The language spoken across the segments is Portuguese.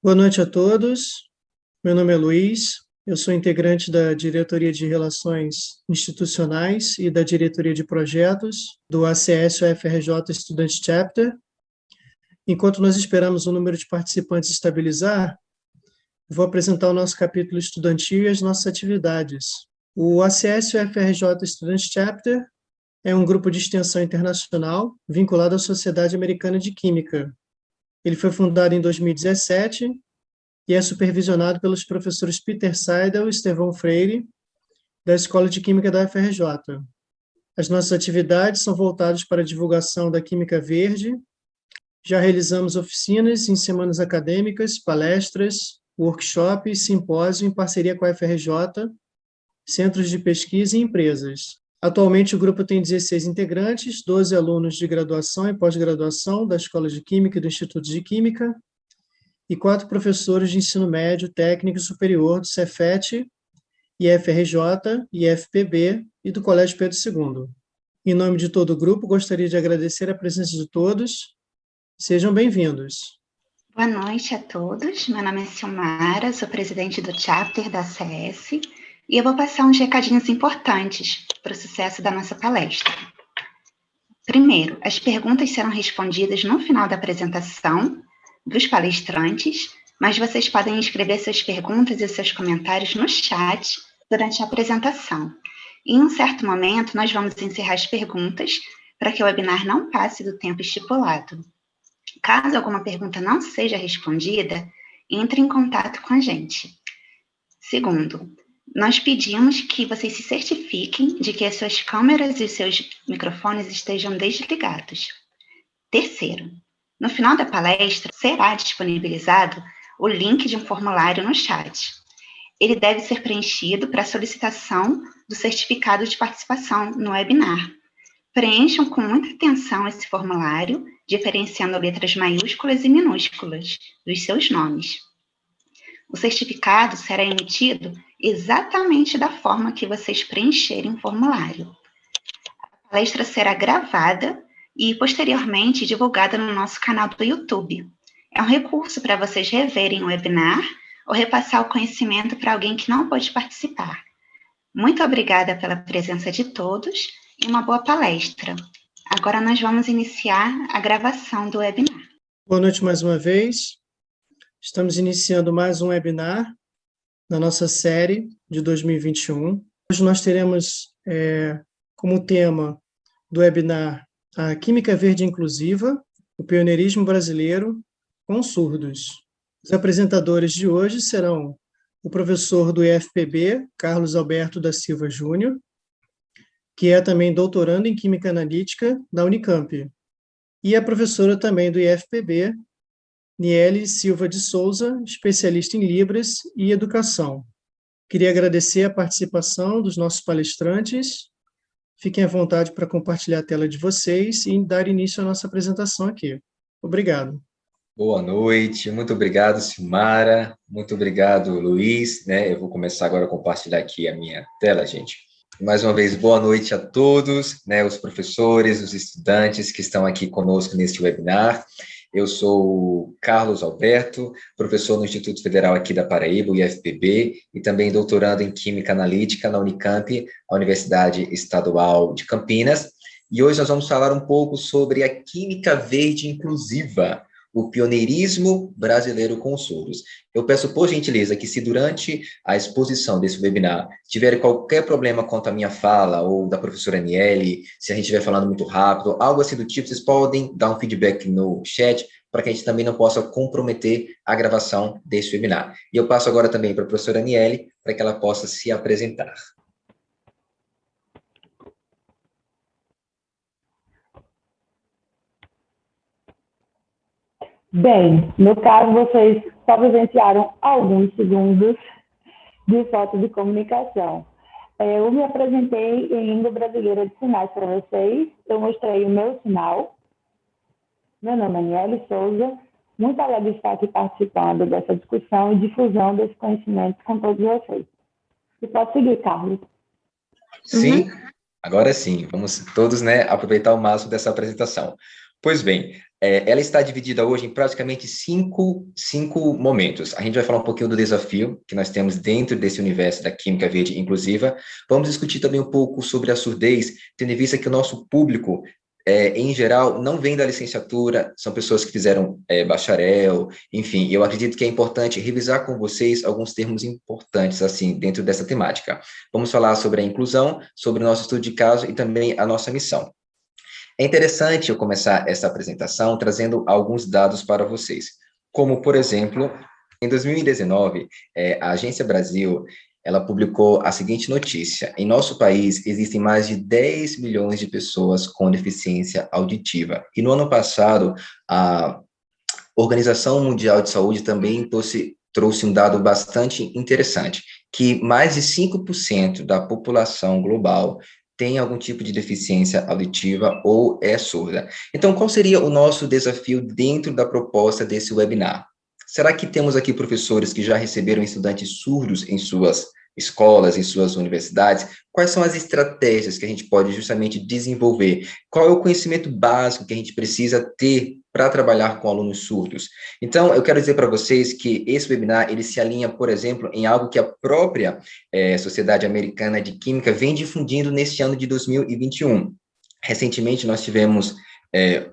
Boa noite a todos. Meu nome é Luiz, eu sou integrante da Diretoria de Relações Institucionais e da Diretoria de Projetos do ACS UFRJ Student Chapter. Enquanto nós esperamos o número de participantes estabilizar, vou apresentar o nosso capítulo estudantil e as nossas atividades. O ACS UFRJ Student Chapter é um grupo de extensão internacional vinculado à Sociedade Americana de Química. Ele foi fundado em 2017 e é supervisionado pelos professores Peter Seidel e Estevão Freire, da Escola de Química da UFRJ. As nossas atividades são voltadas para a divulgação da Química Verde. Já realizamos oficinas em semanas acadêmicas, palestras, workshops, simpósio em parceria com a UFRJ, centros de pesquisa e empresas. Atualmente, o grupo tem 16 integrantes, 12 alunos de graduação e pós-graduação da Escola de Química e do Instituto de Química, e 4 professores de ensino médio, técnico e superior do Cefet, IFRJ, IFPB e do Colégio Pedro II. Em nome de todo o grupo, gostaria de agradecer a presença de todos. Sejam bem-vindos. Boa noite a todos. Meu nome é Silmara, sou presidente do Chapter da ACS e eu vou passar uns recadinhos importantes para o sucesso da nossa palestra. Primeiro, as perguntas serão respondidas no final da apresentação dos palestrantes, mas vocês podem escrever suas perguntas e seus comentários no chat durante a apresentação. Em um certo momento, nós vamos encerrar as perguntas para que o webinar não passe do tempo estipulado. Caso alguma pergunta não seja respondida, entre em contato com a gente. Segundo, nós pedimos que vocês se certifiquem de que as suas câmeras e seus microfones estejam desligados. Terceiro, no final da palestra será disponibilizado o link de um formulário no chat. Ele deve ser preenchido para solicitação do certificado de participação no webinar. Preencham com muita atenção esse formulário, diferenciando letras maiúsculas e minúsculas dos seus nomes. O certificado será emitido exatamente da forma que vocês preencherem o formulário. A palestra será gravada e, posteriormente, divulgada no nosso canal do YouTube. É um recurso para vocês reverem o webinar ou repassar o conhecimento para alguém que não pôde participar. Muito obrigada pela presença de todos e uma boa palestra. Agora nós vamos iniciar a gravação do webinar. Boa noite mais uma vez. Estamos iniciando mais um webinar na nossa série de 2021. Hoje nós teremos como tema do webinar a Química Verde Inclusiva, o pioneirismo brasileiro com surdos. Os apresentadores de hoje serão o professor do IFPB, Carlos Alberto da Silva Júnior, que é também doutorando em Química Analítica da Unicamp, e a professora também do IFPB, Niele Silva de Souza, especialista em Libras e Educação. Queria agradecer a participação dos nossos palestrantes. Fiquem à vontade para compartilhar a tela de vocês e dar início à nossa apresentação aqui. Obrigado. Boa noite, muito obrigado, Silmara, muito obrigado, Luiz, Eu vou começar agora a compartilhar aqui a minha tela, gente. Mais uma vez, boa noite a todos, os professores, os estudantes que estão aqui conosco neste webinar. Eu sou o Carlos Alberto, professor no Instituto Federal aqui da Paraíba, o IFPB, e também doutorando em Química Analítica na Unicamp, a Universidade Estadual de Campinas. E hoje nós vamos falar um pouco sobre a Química Verde Inclusiva, o pioneirismo brasileiro com surdos. Eu peço, por gentileza, que se durante a exposição desse webinar tiver qualquer problema quanto à minha fala ou da professora Niele, se a gente estiver falando muito rápido, algo assim do tipo, vocês podem dar um feedback no chat para que a gente também não possa comprometer a gravação desse webinar. E eu passo agora também para a professora Niele para que ela possa se apresentar. Bem, no caso, vocês só presenciaram alguns segundos de foto de comunicação. Eu me apresentei em língua brasileira de sinais para vocês. Eu mostrei o meu sinal. Meu nome é Niele Souza. Muito alegre de estar aqui participando dessa discussão e difusão desse conhecimento com todos vocês. E pode seguir, Carlos. Sim, agora sim. Vamos todos, aproveitar o máximo dessa apresentação. Pois bem, ela está dividida hoje em praticamente cinco momentos. A gente vai falar um pouquinho do desafio que nós temos dentro desse universo da química verde inclusiva. Vamos discutir também um pouco sobre a surdez, tendo em vista que o nosso público, em geral, não vem da licenciatura, são pessoas que fizeram bacharel, enfim, eu acredito que é importante revisar com vocês alguns termos importantes, assim, dentro dessa temática. Vamos falar sobre a inclusão, sobre o nosso estudo de caso e também a nossa missão. É interessante eu começar essa apresentação trazendo alguns dados para vocês, como, por exemplo, em 2019, a Agência Brasil, ela publicou a seguinte notícia: em nosso país existem mais de 10 milhões de pessoas com deficiência auditiva, e no ano passado, a Organização Mundial de Saúde também trouxe um dado bastante interessante, que mais de 5% da população global tem algum tipo de deficiência auditiva ou é surda. Então, qual seria o nosso desafio dentro da proposta desse webinar? Será que temos aqui professores que já receberam estudantes surdos em suas escolas, em suas universidades? Quais são as estratégias que a gente pode justamente desenvolver? Qual é o conhecimento básico que a gente precisa ter para trabalhar com alunos surdos? Então, eu quero dizer para vocês que esse webinar, ele se alinha, por exemplo, em algo que a própria Sociedade Americana de Química vem difundindo neste ano de 2021. Recentemente, nós tivemos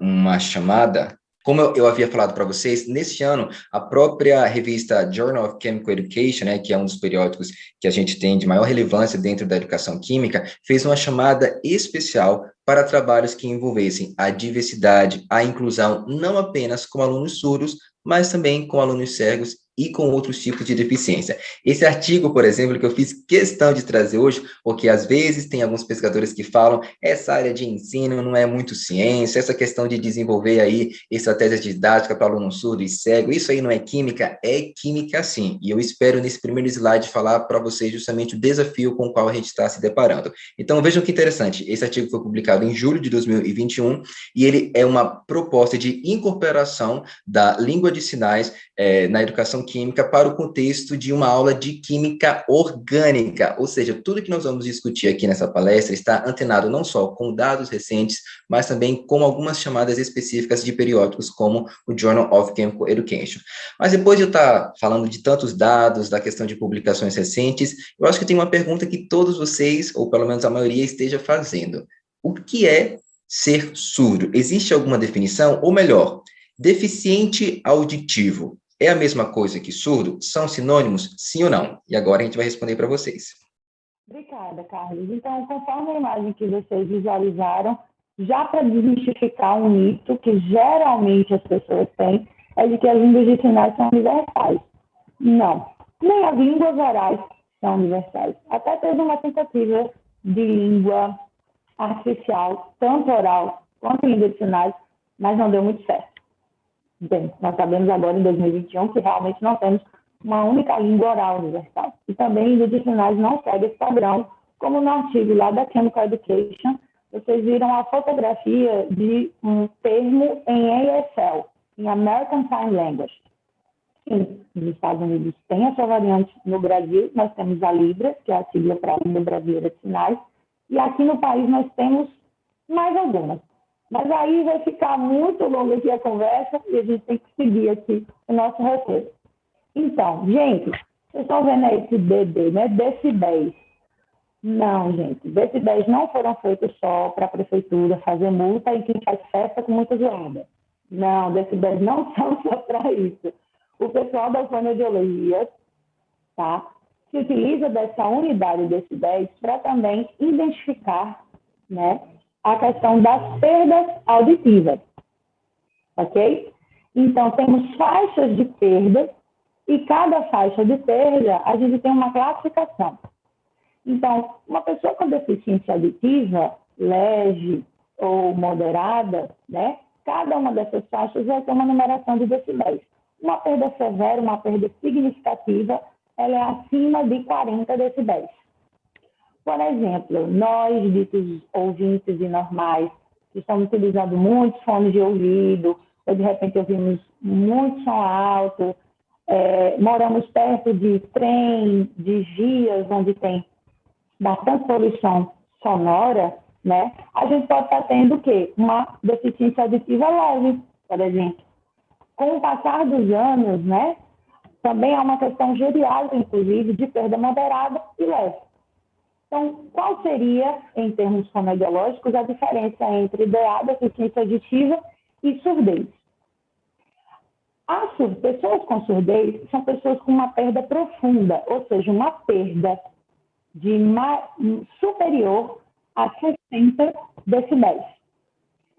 uma chamada. Como eu havia falado para vocês, neste ano, a própria revista Journal of Chemical Education, que é um dos periódicos que a gente tem de maior relevância dentro da educação química, fez uma chamada especial para trabalhos que envolvessem a diversidade, a inclusão, não apenas com alunos surdos, mas também com alunos cegos e com outros tipos de deficiência. Esse artigo, por exemplo, que eu fiz questão de trazer hoje, porque às vezes tem alguns pesquisadores que falam essa área de ensino não é muito ciência, essa questão de desenvolver aí estratégias didáticas para aluno surdo e cego, isso aí não é química sim. E eu espero nesse primeiro slide falar para vocês justamente o desafio com o qual a gente está se deparando. Então vejam que interessante, esse artigo foi publicado em julho de 2021 e ele é uma proposta de incorporação da língua de sinais na educação química para o contexto de uma aula de química orgânica, ou seja, tudo que nós vamos discutir aqui nessa palestra está antenado não só com dados recentes, mas também com algumas chamadas específicas de periódicos como o Journal of Chemical Education. Mas depois de eu estar falando de tantos dados, da questão de publicações recentes, eu acho que tem uma pergunta que todos vocês, ou pelo menos a maioria, esteja fazendo. O que é ser surdo? Existe alguma definição? Ou melhor, deficiente auditivo é a mesma coisa que surdo? São sinônimos, sim ou não? E agora a gente vai responder para vocês. Obrigada, Carlos. Então, conforme a imagem que vocês visualizaram, já para desmistificar um mito que geralmente as pessoas têm, é de que as línguas de sinais são universais. Não, nem as línguas orais são universais. Até teve uma tentativa de língua artificial, tanto oral quanto língua de sinais, mas não deu muito certo. Bem, nós sabemos agora, em 2021, que realmente não temos uma única língua oral universal. E também, língua de sinais não segue esse padrão, como no artigo lá da Chemical Education, vocês viram a fotografia de um termo em ASL, em American Sign Language. Sim, nos Estados Unidos tem a sua variante, no Brasil nós temos a Libra, que é a sigla para a Língua Brasileira de Sinais, e aqui no país nós temos mais algumas. Mas aí vai ficar muito longa aqui a conversa e a gente tem que seguir aqui o nosso roteiro. Então, gente, vocês estão vendo aí esse DB, né? Decibéis. Não, gente, decibéis não foram feitos só para a prefeitura fazer multa e quem faz festa com muita zoada. Não, decibéis não são só para isso. O pessoal da fonoaudiologia, tá, se utiliza dessa unidade de decibéis para também identificar, né, a questão das perdas auditivas, ok? Então, temos faixas de perda e cada faixa de perda a gente tem uma classificação. Então, uma pessoa com deficiência auditiva, leve ou moderada, né, cada uma dessas faixas vai ter uma numeração de decibéis. Uma perda severa, uma perda significativa, ela é acima de 40 decibéis. Por exemplo, nós, ditos ouvintes e normais, que estamos utilizando muitos fones de ouvido, ou de repente ouvimos muito som alto, moramos perto de trem, de vias onde tem bastante poluição sonora, né? A gente pode estar tendo o quê? Uma deficiência auditiva leve, por exemplo. Com o passar dos anos, né? Também há uma questão geriátrica, inclusive, de perda moderada e leve. Então, qual seria, em termos fonoaudiológicos, a diferença entre DA, deficiência auditiva, e surdez? Pessoas com surdez são pessoas com uma perda profunda, ou seja, uma perda superior a 60 decibéis.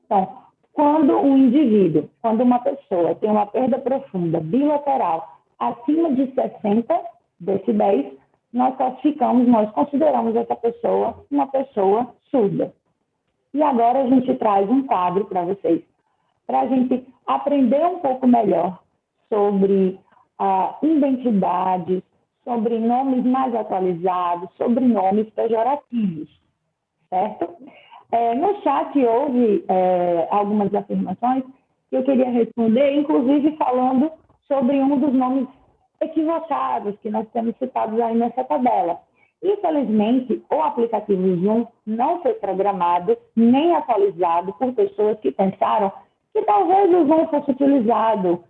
Então, quando uma pessoa tem uma perda profunda bilateral acima de 60 decibéis, nós consideramos essa pessoa uma pessoa surda. E agora a gente traz um quadro para vocês, para a gente aprender um pouco melhor sobre identidades, sobre nomes mais atualizados, sobre nomes pejorativos, certo? No chat houve algumas afirmações que eu queria responder, inclusive falando sobre um dos nomes equivocados que nós temos citados aí nessa tabela. Infelizmente, o aplicativo Zoom não foi programado nem atualizado por pessoas que pensaram que talvez o Zoom fosse utilizado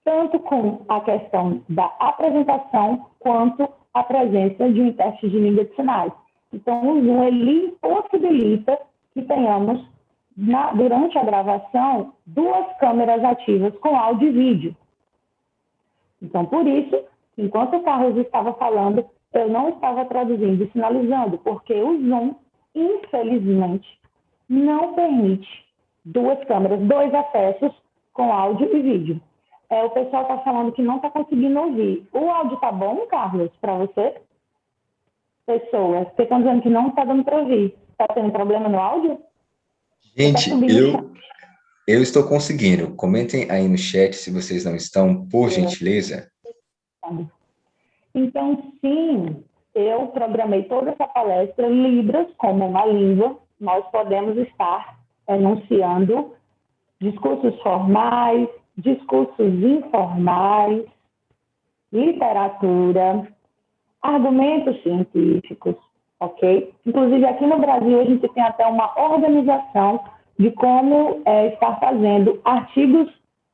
tanto com a questão da apresentação quanto a presença de um intérprete de língua de sinais. Então, o Zoom, ele possibilita que tenhamos, durante a gravação, 2 câmeras ativas com áudio e vídeo. Então, por isso, enquanto o Carlos estava falando, eu não estava traduzindo e sinalizando, porque o Zoom, infelizmente, não permite 2 câmeras, 2 acessos com áudio e vídeo. O pessoal está falando que não está conseguindo ouvir. O áudio está bom, Carlos, para você? Pessoas que estão dizendo que não está dando para ouvir. Está tendo problema no áudio? Gente, eu estou conseguindo. Comentem aí no chat se vocês não estão, por gentileza. Então, sim, eu programei toda essa palestra Libras como uma língua. Nós podemos estar enunciando discursos formais, discursos informais, literatura, argumentos científicos, ok? Inclusive, aqui no Brasil, a gente tem até uma organização de como estar fazendo artigos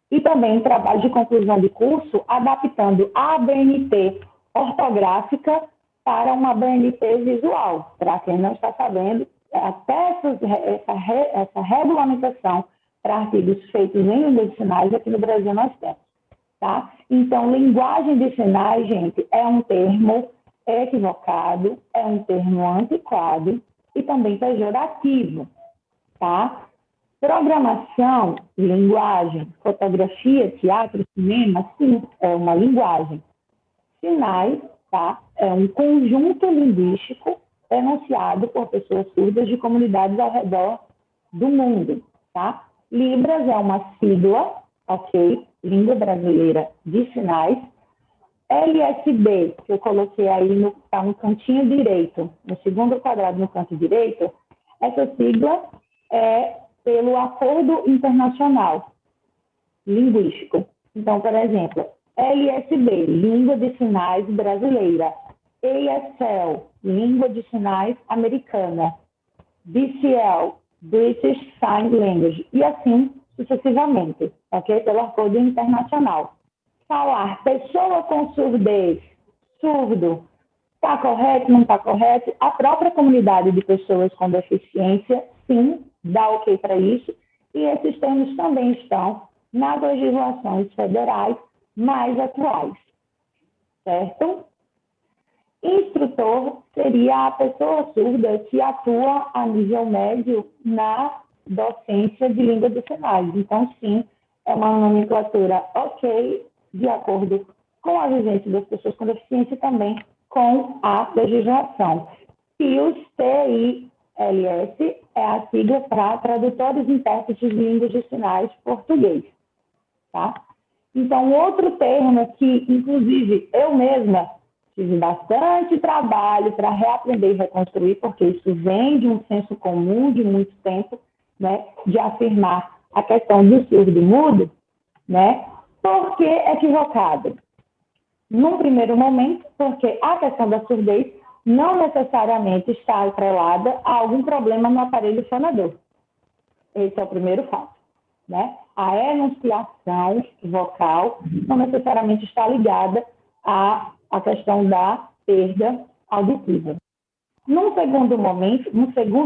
e também trabalho de conclusão de curso, adaptando a ABNT ortográfica para uma ABNT visual. Para quem não está sabendo, até essa regulamentação para artigos feitos em língua de sinais, aqui no Brasil nós temos. Tá? Então, linguagem de sinais, gente, é um termo equivocado, é um termo antiquado e também pejorativo. Tá? Programação, linguagem, fotografia, teatro, cinema, sim, é uma linguagem. Sinais, tá? É um conjunto linguístico enunciado por pessoas surdas de comunidades ao redor do mundo, tá? Libras é uma sigla, ok? Língua Brasileira de Sinais. LSB, que eu coloquei aí no cantinho direito, no segundo quadrado no canto direito, essa sigla é pelo Acordo Internacional Linguístico. Então, por exemplo, LSB, Língua de Sinais Brasileira. ASL, Língua de Sinais Americana. BCL, British Sign Language. E assim sucessivamente, ok? Pelo Acordo Internacional. Falar pessoa com surdez, surdo, está correto, não está correto? A própria comunidade de pessoas com deficiência, sim, dá ok para isso. E esses termos também estão nas legislações federais mais atuais, certo? Instrutor seria a pessoa surda que atua a nível médio na docência de língua de sinais. Então, sim, é uma nomenclatura ok, de acordo com a vivência das pessoas com deficiência e também com a legislação. TILS, T-I-L-S, é a sigla para tradutores e intérpretes de línguas de sinais português, tá? Então, outro termo que, inclusive, eu mesma tive bastante trabalho para reaprender e reconstruir, porque isso vem de um senso comum de muito tempo, né, de afirmar a questão do surdo mudo, né? Por que equivocado? Num primeiro momento, porque a questão da surdez não necessariamente está atrelada a algum problema no aparelho fonador. Esse é o primeiro fato, né? A enunciação vocal não necessariamente está ligada à questão da perda auditiva. Num segundo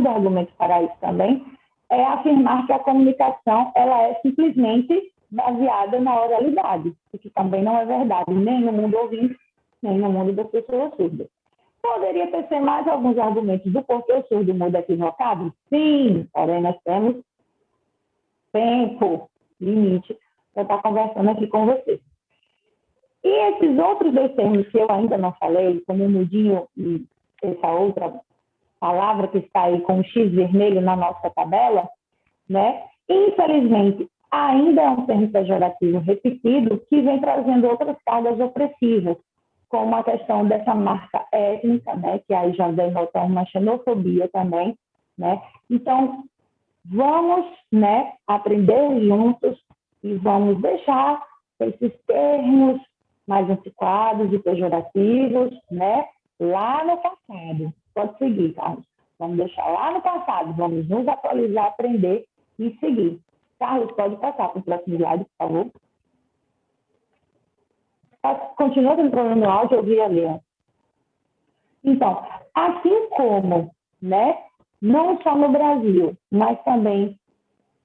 argumento para isso também, é afirmar que a comunicação ela é simplesmente baseada na oralidade, o que também não é verdade, nem no mundo ouvinte, nem no mundo das pessoas surdas. Poderia tecer mais alguns argumentos do porquê o surdo mudo é equivocado? Sim, porém nós temos tempo, limite, para estar conversando aqui com vocês. E esses outros dois termos que eu ainda não falei, como mudinho e essa outra palavra que está aí com um X vermelho na nossa tabela, né? Infelizmente, ainda é um termo pejorativo repetido que vem trazendo outras cargas opressivas, como a questão dessa marca étnica, né? Que aí já denota uma xenofobia também, né? Então, vamos, né, aprender juntos e vamos deixar esses termos mais antiquados e pejorativos, né, lá no passado. Pode seguir, Carlos. Vamos deixar lá no passado, vamos nos atualizar, aprender e seguir. Carlos, pode passar para o próximo slide, por favor. Continua tendo problema no áudio, eu vi ali. Então, assim como, né, não só no Brasil, mas também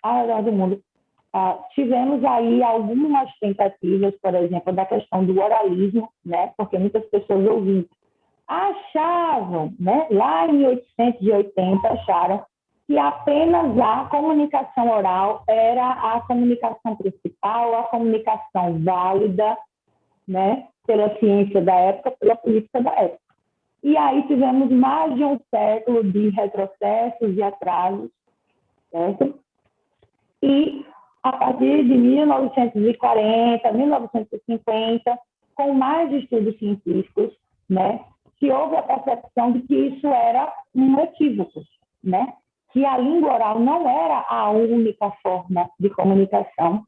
ao redor do mundo, tivemos aí algumas tentativas, por exemplo, da questão do oralismo, né, porque muitas pessoas ouvintes achavam, né, lá em 1880, acharam que apenas a comunicação oral era a comunicação principal, a comunicação válida, né, pela ciência da época, pela política da época. E aí tivemos mais de um século de retrocessos e atrasos, certo? E a partir de 1940, 1950, com mais estudos científicos, né, que houve a percepção de que isso era um equívoco, né? Que a língua oral não era a única forma de comunicação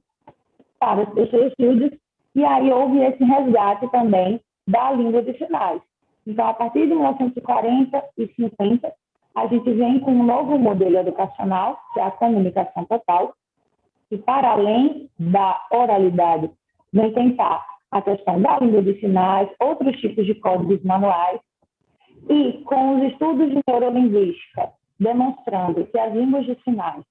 para as pessoas surdas, e aí houve esse resgate também da língua de sinais. Então, a partir de 1940 e 50, a gente vem com um novo modelo educacional, que é a comunicação total, que, para além da oralidade, vem tentar a questão da língua de sinais, outros tipos de códigos manuais, e com os estudos de neurolinguística, demonstrando que as línguas de sinais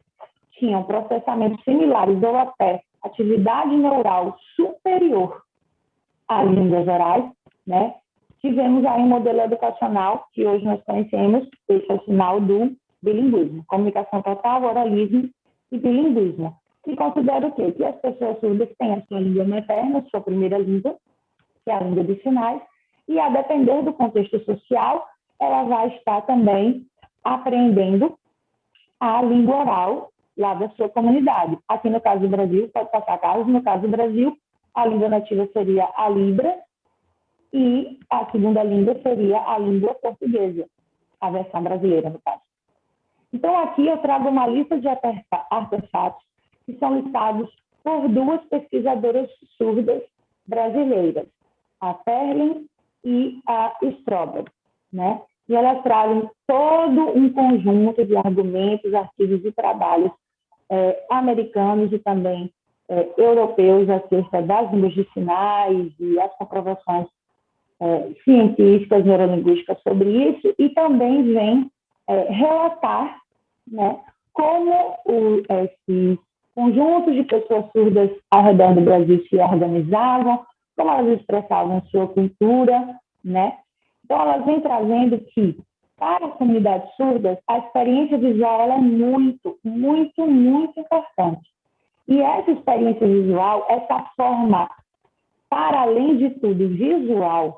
tinham processamentos similares ou até atividade neural superior às línguas orais, né? Tivemos aí um modelo educacional que hoje nós conhecemos, esse é o sinal do bilinguismo, comunicação total, oralismo e bilinguismo, que considera o quê? Que as pessoas surdas têm a sua língua materna, sua primeira língua, que é a língua de sinais, e a depender do contexto social, ela vai estar também aprendendo a língua oral lá da sua comunidade. Aqui no caso do Brasil, pode passar Carlos, no caso do Brasil, a língua nativa seria a Libra, e a segunda língua seria a língua portuguesa, a versão brasileira, no caso. Então, aqui eu trago uma lista de artefatos que são listados por duas pesquisadoras surdas brasileiras, a Perlin e a Strober, né? E elas trazem todo um conjunto de argumentos, artigos e trabalhos americanos e também europeus acerca das línguas de sinais e as comprovações científicas, neurolinguísticas sobre isso, e também vem relatar, né, como esses conjuntos de pessoas surdas ao redor do Brasil se organizavam, como elas expressavam sua cultura, né? Então, elas vêm trazendo que, para as comunidades surdas, a experiência visual ela é muito, muito, muito importante. E essa experiência visual, essa forma, para além de tudo, visual,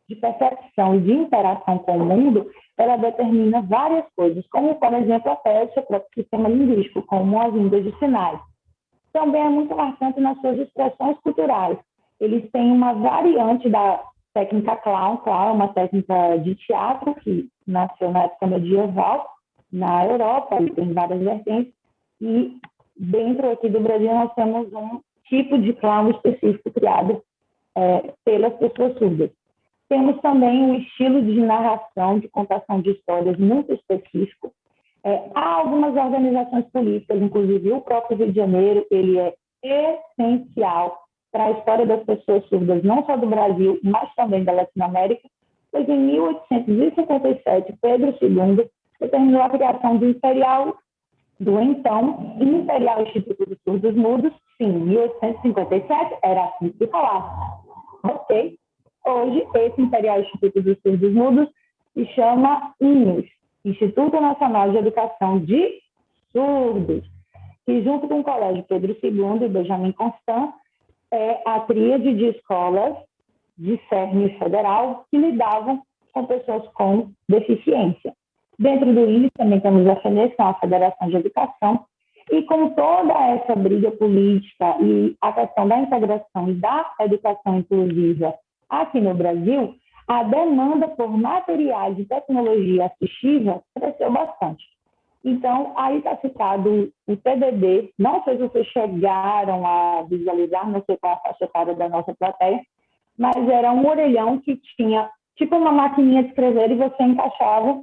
de percepção e de interação com o mundo, ela determina várias coisas, como, por exemplo, até o seu próprio sistema linguístico, como as línguas de sinais. Também é muito marcante nas suas expressões culturais. Eles têm uma variante da técnica clown. Clown é uma técnica de teatro que nasceu na época medieval, na Europa, e tem várias vertentes, e dentro aqui do Brasil nós temos um tipo de clown específico criado pelas pessoas surdas. Temos também um estilo de narração, de contação de histórias muito específico. Há algumas organizações políticas, inclusive o próprio Rio de Janeiro, ele é essencial para a história das pessoas surdas, não só do Brasil, mas também da Latinoamérica, pois em 1857, Pedro II determinou a criação do então Imperial Instituto dos Surdos Mudos. Sim, 1857 era assim que falava. Ok? Hoje, esse Imperial Instituto dos Surdos Mudos se chama INES, Instituto Nacional de Educação de Surdos, que junto com o Colégio Pedro II e Benjamin Constant é a tríade de escolas de CERN federal que lidavam com pessoas com deficiência. Dentro do INES também temos a FENES, que é a Federação de Educação, e com toda essa briga política e a questão da integração e da educação inclusiva aqui no Brasil, a demanda por materiais de tecnologia assistiva cresceu bastante. Então, aí está citado o TDD, não sei se vocês chegaram a visualizar, não sei qual é a faixa etária da nossa plateia, mas era um orelhão que tinha tipo uma maquininha de escrever e você encaixava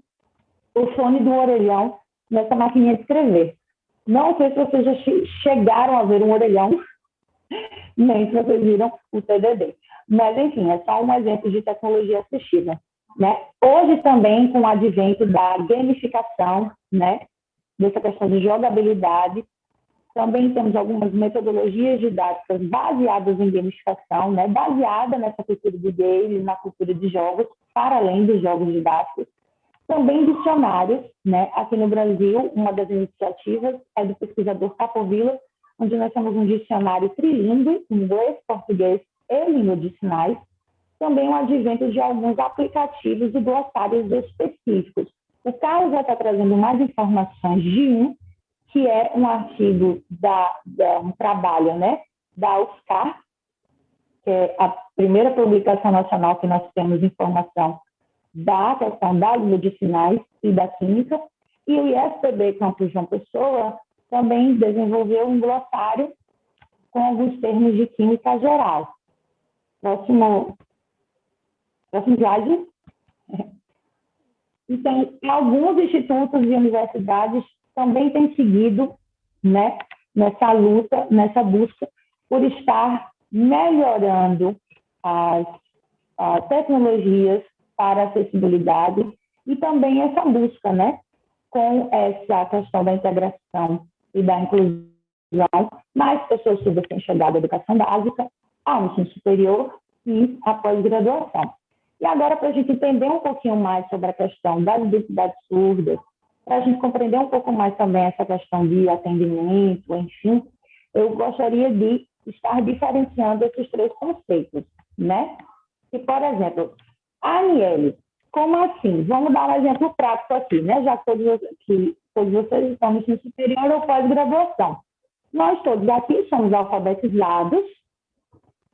o fone do orelhão nessa maquininha de escrever. Não sei se vocês já chegaram a ver um orelhão, nem se vocês viram o TDD. Mas, enfim, é só um exemplo de tecnologia assistiva, né? Hoje também, com o advento da gamificação, né? Dessa questão de jogabilidade, também temos algumas metodologias didáticas baseadas em gamificação, né? Baseada nessa cultura de game, na cultura de jogos, para além dos jogos didáticos. Também dicionários, né? Aqui no Brasil, uma das iniciativas é do pesquisador Capovilla, onde nós temos um dicionário trilingue, inglês, português e língua de sinais. Também o advento de alguns aplicativos e glossários específicos. O Carlos vai estar trazendo mais informações de um, que é um artigo um trabalho, né? Da UFSCar, que é a primeira publicação nacional que nós temos informação da questão da língua de sinais e da química, e o IFPB Campus João Pessoa também desenvolveu um glossário com alguns termos de química geral. Próximo slide. Então, alguns institutos e universidades também têm seguido, né, nessa luta, nessa busca por estar melhorando as tecnologias para acessibilidade e também essa busca, né, com essa questão da integração e da inclusão, mais pessoas surdas têm chegado à educação básica, ao ensino superior e à pós-graduação. E agora, para a gente entender um pouquinho mais sobre a questão das identidades surdas, para a gente compreender um pouco mais também essa questão de atendimento, enfim, eu gostaria de estar diferenciando esses três conceitos, né? E, por exemplo, Aniele, como assim? Vamos dar um exemplo prático aqui, né? Já que todos vocês estão no ensino superior ou pós-graduação. Nós todos aqui somos alfabetizados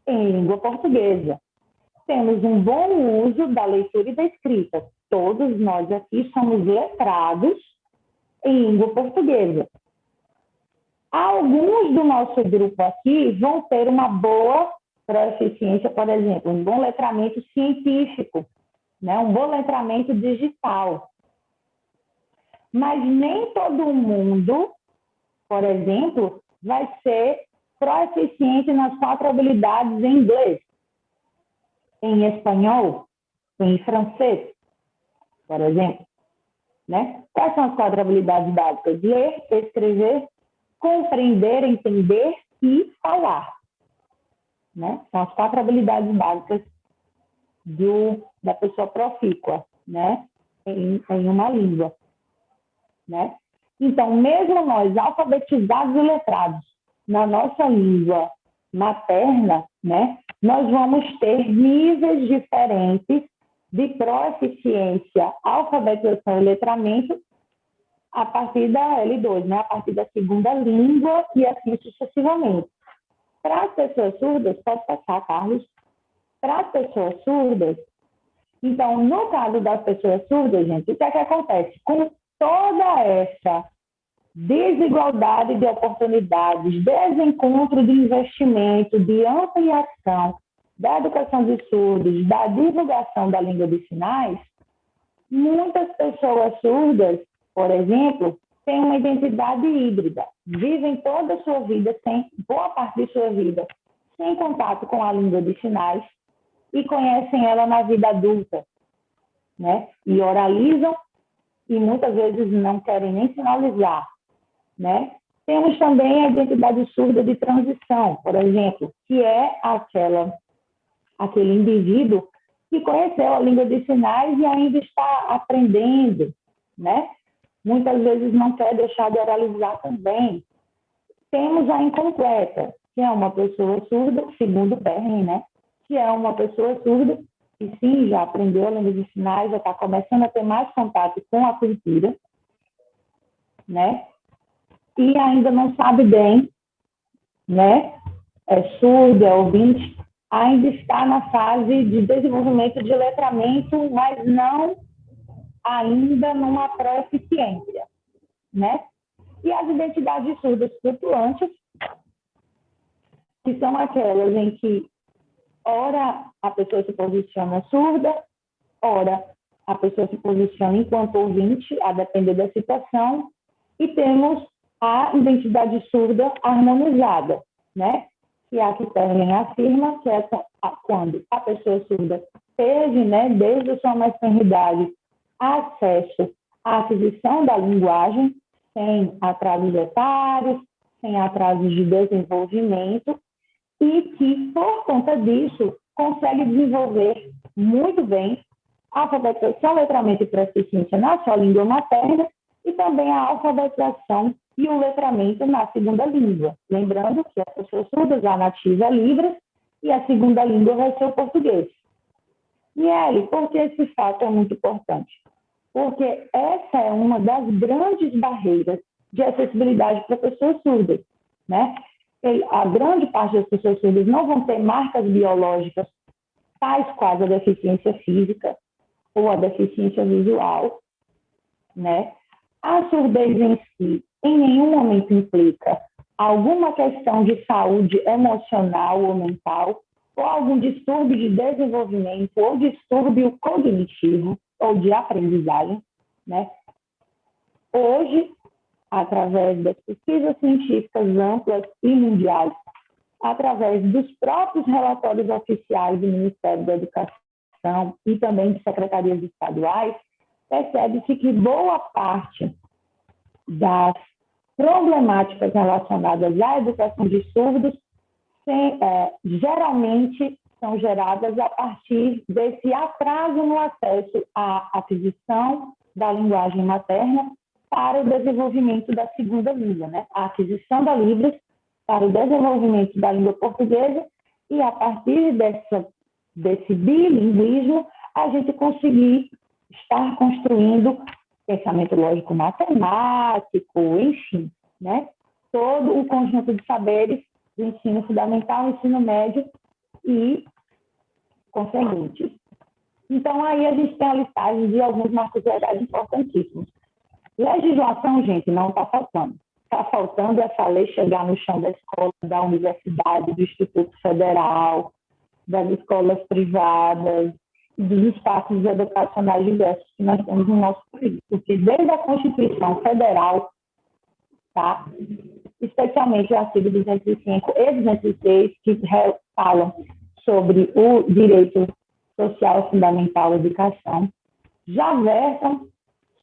em língua portuguesa. Temos um bom uso da leitura e da escrita. Todos nós aqui somos letrados em língua portuguesa. Alguns do nosso grupo aqui vão ter uma boa proficiência, por exemplo, um bom letramento científico, né? Um bom letramento digital. Mas nem todo mundo, por exemplo, vai ser proficiente nas 4 habilidades em inglês, em espanhol, em francês, por exemplo, né? Quais são as 4 habilidades básicas? Ler, escrever, compreender, entender e falar, né? São as 4 habilidades básicas da pessoa profícua, né? Em uma língua, né? Então, mesmo nós, alfabetizados e letrados na nossa língua materna, né? Nós vamos ter níveis diferentes de proficiência, alfabetização e letramento a partir da L2, né? A partir da segunda língua e assim sucessivamente. Para as pessoas surdas, pode passar, Carlos, para as pessoas surdas, então, no caso das pessoas surdas, gente, o que é que acontece? Com toda essa desigualdade de oportunidades, desencontro de investimento, de ampliação da educação de surdos, da divulgação da língua de sinais, muitas pessoas surdas, por exemplo, têm uma identidade híbrida, vivem toda a sua vida, boa parte de sua vida, sem contato com a língua de sinais e conhecem ela na vida adulta, né? E oralizam e muitas vezes não querem nem sinalizar, né? Temos também a identidade surda de transição, por exemplo, que é aquele indivíduo que conheceu a língua de sinais e ainda está aprendendo, né? Muitas vezes não quer deixar de oralizar também. Temos a incompleta, que é uma pessoa surda, segundo Perrin, né? Que é uma pessoa surda que sim, já aprendeu a língua de sinais, já está começando a ter mais contato com a cultura, né? E ainda não sabe bem, né? É surdo, é ouvinte, ainda está na fase de desenvolvimento de letramento, mas não ainda numa proficiência, né? E as identidades surdas flutuantes, que são aquelas em que, ora, a pessoa se posiciona surda, ora, a pessoa se posiciona enquanto ouvinte, a depender da situação, e temos a identidade surda harmonizada, né? Que é a que Perrin afirma, que é quando a pessoa surda teve, né, desde a sua maternidade, acesso à aquisição da linguagem, sem atrasos etários, sem atrasos de desenvolvimento, e que, por conta disso, consegue desenvolver muito bem a alfabetização, letramento e proficiência na sua língua materna e também a alfabetização e o letramento na segunda língua. Lembrando que as pessoas surdas, a nativa é Libras e a segunda língua vai ser o português. Miele, por que esse fato é muito importante? Porque essa é uma das grandes barreiras de acessibilidade para pessoas surdas, né? A grande parte das pessoas surdas não vão ter marcas biológicas, tais quais a deficiência física ou a deficiência visual, né? A surdez em si, em nenhum momento implica alguma questão de saúde emocional ou mental, ou algum distúrbio de desenvolvimento, ou distúrbio cognitivo, ou de aprendizagem, né? Hoje, através das pesquisas científicas amplas e mundiais, através dos próprios relatórios oficiais do Ministério da Educação e também de secretarias estaduais, percebe-se que boa parte das problemáticas relacionadas à educação de surdos geralmente são geradas a partir desse atraso no acesso à aquisição da linguagem materna para o desenvolvimento da segunda língua, né? A aquisição da Libras para o desenvolvimento da língua portuguesa e, a partir desse bilinguismo, a gente conseguir estar construindo pensamento lógico matemático, enfim, né? Todo o conjunto de saberes do ensino fundamental, ensino médio e conseguintes. Então, aí a gente tem a listagem de alguns marcos legais importantíssimos. Legislação, gente, não está faltando. Está faltando essa lei chegar no chão da escola, da universidade, do Instituto Federal, das escolas privadas, dos espaços educacionais diversos que nós temos no nosso país. Porque desde a Constituição Federal, tá? Especialmente o artigo 205 e 206, que falam sobre o direito social fundamental à educação, já versam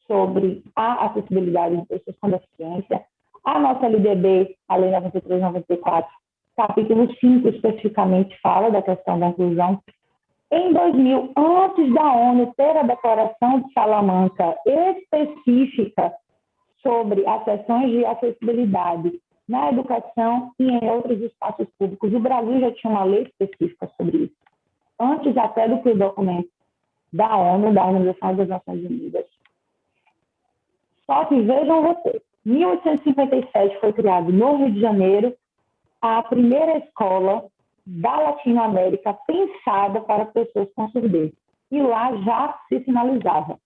sobre a acessibilidade de pessoas com deficiência. A nossa LDB, a Lei 93/94, capítulo 5, especificamente fala da questão da inclusão. Em 2000, antes da ONU ter a Declaração de Salamanca específica sobre as questões de acessibilidade na educação e em outros espaços públicos, o Brasil já tinha uma lei específica sobre isso, antes até do que o documento da ONU, da Organização das Nações Unidas. Só que vejam vocês, 1857 foi criado no Rio de Janeiro a primeira escola da Latinoamérica pensada para pessoas com surdez. E lá já se sinalizava.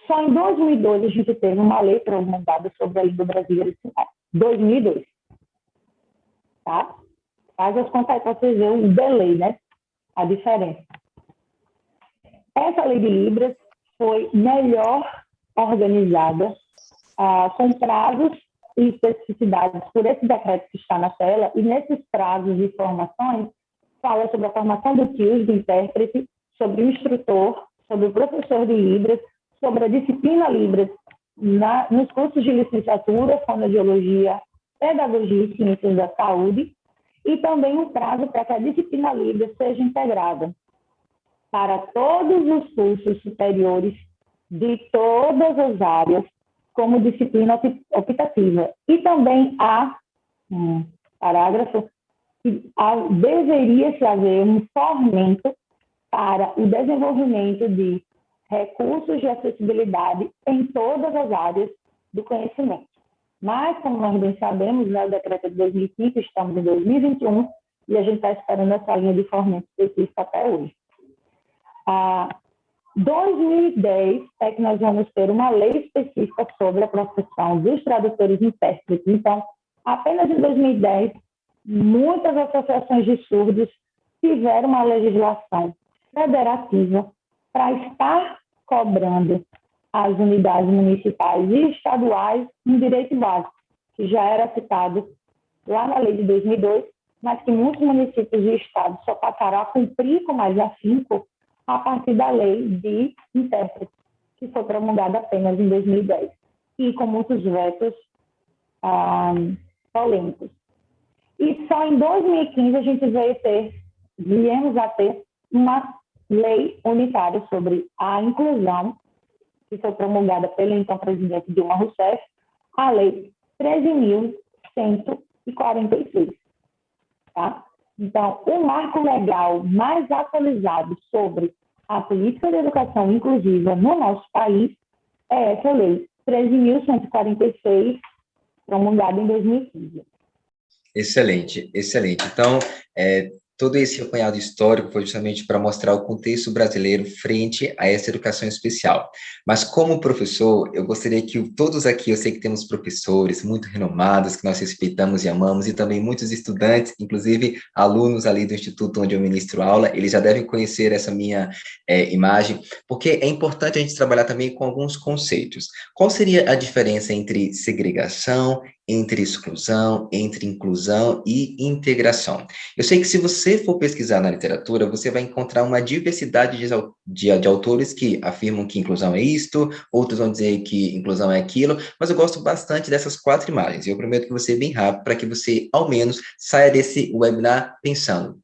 Só em 2002 a gente teve uma lei promulgada sobre a língua brasileira de sinais. 2002. Tá? Faz as contas aí para vocês verem o delay, né? a diferença. Essa lei de Libras foi melhor organizada, com prazos e especificidades por esse decreto que está na tela, e nesses prazos e informações, fala sobre a formação do TIOS, do intérprete, sobre o instrutor, sobre o professor de Libras, sobre a disciplina Libras nos cursos de licenciatura, fonoaudiologia, pedagogia e ciências da saúde, e também um prazo para que a disciplina Libras seja integrada para todos os cursos superiores de todas as áreas, como disciplina optativa. E também há um parágrafo que deveria-se haver um fomento para o desenvolvimento de recursos de acessibilidade em todas as áreas do conhecimento. Mas, como nós bem sabemos, né, o decreto é de 2005, estamos em 2021, e a gente está esperando essa linha de fomento específica até hoje. 2010 é que nós vamos ter uma lei específica sobre a profissão dos tradutores e intérpretes. Então, apenas em 2010, muitas associações de surdos tiveram uma legislação federativa para estar cobrando as unidades municipais e estaduais um direito básico, que já era citado lá na lei de 2002, mas que muitos municípios e estados só passaram a cumprir com mais afinco a partir da lei de intérprete, que foi promulgada apenas em 2010, e com muitos vetos polêmicos. E só em 2015 a gente viemos a ter uma lei unitária sobre a inclusão, que foi promulgada pelo então presidente Dilma Rousseff, a lei 13.146. Tá? Então, o marco legal mais atualizado sobre a política de educação inclusiva no nosso país é essa lei 13.146, promulgada em 2015. Excelente, excelente. Então, todo esse apanhado histórico foi justamente para mostrar o contexto brasileiro frente a essa educação especial. Mas como professor, eu gostaria que todos aqui, eu sei que temos professores muito renomados, que nós respeitamos e amamos, e também muitos estudantes, inclusive alunos ali do instituto onde eu ministro aula, eles já devem conhecer essa minha imagem, porque é importante a gente trabalhar também com alguns conceitos. Qual seria a diferença entre segregação, entre exclusão, entre inclusão e integração? Eu sei que se você for pesquisar na literatura, você vai encontrar uma diversidade de autores que afirmam que inclusão é isto, outros vão dizer que inclusão é aquilo, mas eu gosto bastante dessas 4 imagens, e eu prometo que você bem rápido, para que você, ao menos, saia desse webinar pensando,